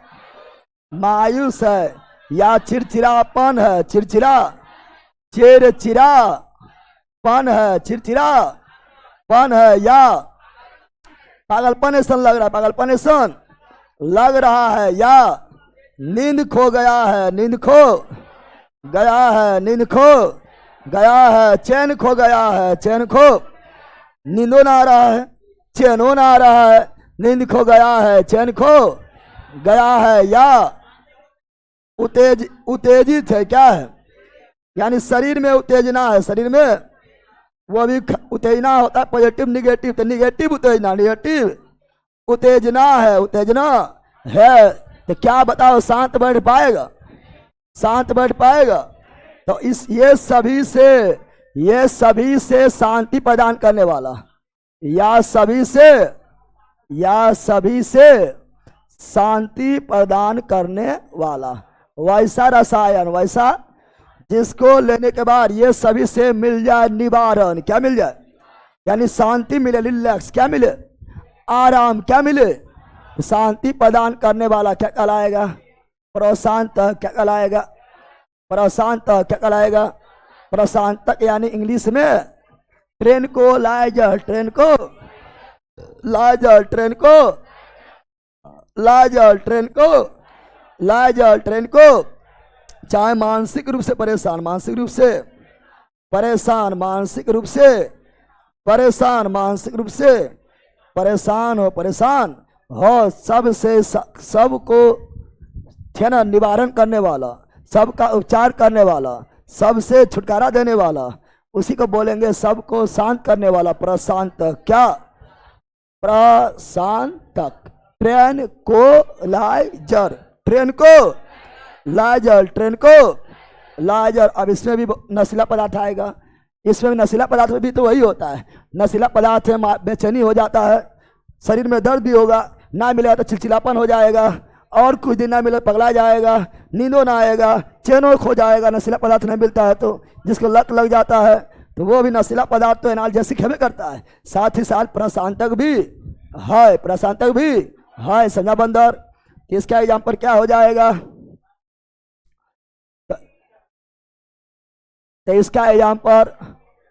मायूस है, या चिड़चिड़ापन है, चिड़चिड़ा, चिड़चिड़ापन है, चिड़चिड़ापन है, या पागलपन ऐसा लग रहा है, पागलपन ऐसा लग रहा है, या नींद खो गया है, नींद खो गया है, नींद खो गया है, चैन खो गया है, चैन खो, नींदो ना आ रहा है, चैनो ना आ रहा है, नींद खो गया है, चैन खो गया है, या उत्तेजित है, क्या है? यानी शरीर में उत्तेजना है, शरीर में वो भी उत्तेजना होता है, पॉजिटिव निगेटिव। तो निगेटिव उत्तेजना, निगेटिव उत्तेजना है, उत्तेजना है। तो क्या बताओ, शांत बैठ पाएगा? शांत बैठ पाएगा? तो इस ये सभी से शांति प्रदान करने वाला, या सभी से शांति प्रदान करने वाला वैसा रसायन, वैसा जिसको लेने के बाद ये सभी से मिल जाए निवारण, क्या मिल जाए? यानी शांति मिले, रिलैक्स, क्या मिले? आराम, क्या मिले? शांति प्रदान करने वाला क्या कहलाएगा? प्रशांत, क्या कहलाएगा? प्रशांत, क्या कहलाएगा? प्रशांतक। यानी इंग्लिश में ट्रेन को लाजल, ट्रेन को लाजल, ट्रेन को लाजल, ट्रेन को लाजल, ट्रेन को। चाहे मानसिक रूप से परेशान, मानसिक रूप से परेशान, मानसिक रूप से परेशान, मानसिक रूप से परेशान हो, सबको ना निवारण करने वाला, सबका उपचार करने वाला, सबसे छुटकारा देने वाला, उसी को बोलेंगे सबको शांत करने वाला, प्रशांत। क्या? प्रशांतक। ट्रेन को लाजर, ट्रेन को लाजर, ट्रेन को लाजर। अब इसमें भी नशीला पदार्थ आएगा, इसमें भी नशीला पदार्थ में भी तो वही होता है। नशीला पदार्थ में बेचैनी हो जाता है, शरीर में दर्द भी होगा, ना मिलेगा तो चिलचिलापन हो जाएगा, और कुछ दिन ना मिले पगला जाएगा, नींदो ना आएगा, चैनो खो जाएगा। नशीला पदार्थ नहीं मिलता है तो जिसको लत लग जाता है तो वो भी नशीला पदार्थ तो एनाल्जेसिक हमें करता है। साथ ही साथ प्रशांतक भी है, प्रशांतक भी है। संज्ञा बंदर इसका एग्जाम्पल क्या हो जाएगा? तो इसका एग्जाम्पल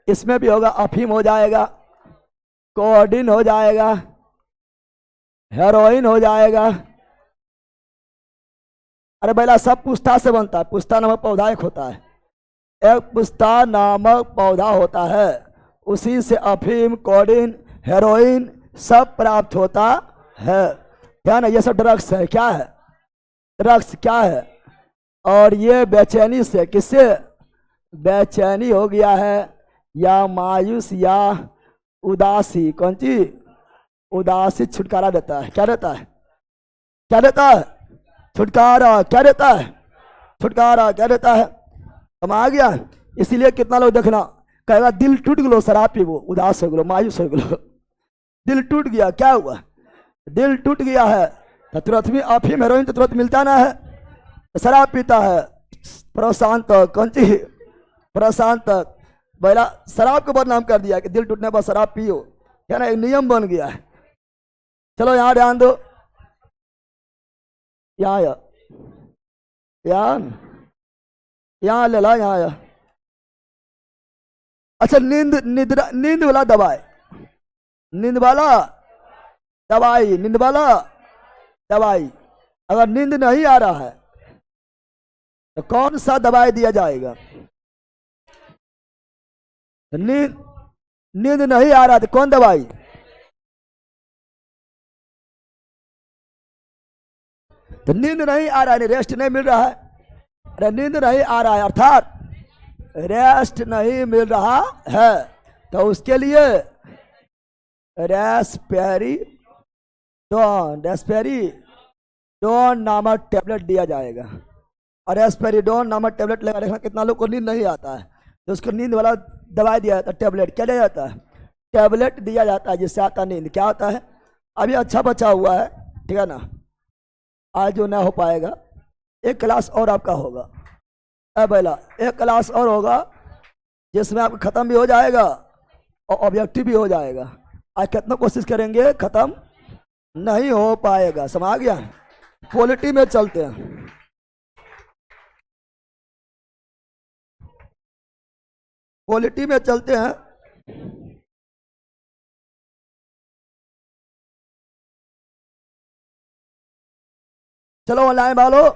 इसमें भी होगा, अफीम हो जाएगा, कोडिन हो जाएगा, हेरोइन हो जाएगा। अरे बेला सब पुस्ता से बनता है। पुस्ता नामक पौधा एक होता है, एक पुस्ता नामक पौधा होता है, उसी से अफीम, कोडिन, हेरोइन सब प्राप्त होता है। क्या ना, ये सब ड्रग्स है। क्या है? ड्रग्स क्या है? और ये बेचैनी से, किससे बेचैनी हो गया है, या मायूस या उदासी, कौन सी उदासी छुटकारा देता है। क्या देता है? क्या देता है? छुटकारा। क्या देता है? छुटकारा। क्या देता है? हम आ गया। इसीलिए कितना लोग देखना कहेगा दिल टूट गलो, शराब पी वो, उदास हो गलो, मायूस हो गलो। दिल टूट गया, क्या हुआ? दिल टूट गया है तो तुरंत भी अफीम, हेरोइन तो तुरंत मिलता ना है। शराब पीता है, प्रशांत, कौन सी प्रशांत, पहला शराब को बदनाम कर दिया कि दिल टूटने पर शराब पियो। क्या ना, एक नियम बन गया है। चलो यहाँ ध्यान दो, यहाँ यहाँ ले ला, यहाँ अच्छा, नींद, निद्रा, नींद वाला दवाई, नींद वाला दवाई, नींद वाला दवाई। अगर नींद नहीं आ रहा है तो कौन सा दवाई दिया जाएगा? नींद नींद नहीं आ रहा तो कौन दवाई? तो नींद नहीं आ रहा है, रेस्ट नहीं मिल रहा है। अरे नींद नहीं आ रहा है अर्थात रेस्ट नहीं मिल रहा है, तो उसके लिए रेस्पेरिडोन नामक टेबलेट दिया जाएगा। और रेस्पेरिडोन नामक टेबलेट लगा रखना। कितना लोग को नींद नहीं आता है तो उसको नींद वाला दवाई दिया जाता है, टेबलेट। क्या दिया जाता है? टेबलेट दिया जाता है, जिससे आता नींद। क्या होता है? अभी अच्छा बचा हुआ है, ठीक है ना, आज जो ना हो पाएगा, एक क्लास और आपका होगा। पहला एक क्लास और होगा जिसमें आपका खत्म भी हो जाएगा और ऑब्जेक्टिव भी हो जाएगा। आज कितना कोशिश करेंगे, खत्म नहीं हो पाएगा। समझ गया? क्वालिटी में चलते हैं। क्वालिटी में चलते हैं। चलो ऑनलाइन वालों,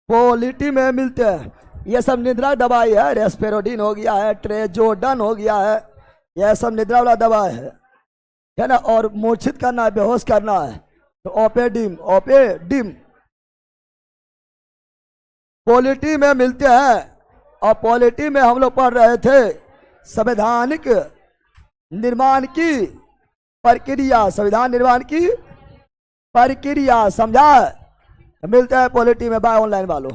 क्वालिटी में मिलते हैं। ये सब निद्रा दवाई है। रेस्पेरोडिन हो गया है, ट्रेजोडन हो गया है, यह सब निद्रा वाला दवाई है ना। और मूर्छित करना है, बेहोश करना है तो ओपेडिम क्वालिटी में मिलते हैं। और क्वालिटी में हम लोग पढ़ रहे थे संवैधानिक निर्माण की प्रक्रिया, संविधान निर्माण की प्रक्रिया, समझा? मिलते हैं क्वालिटी में। बाय ऑनलाइन वालों।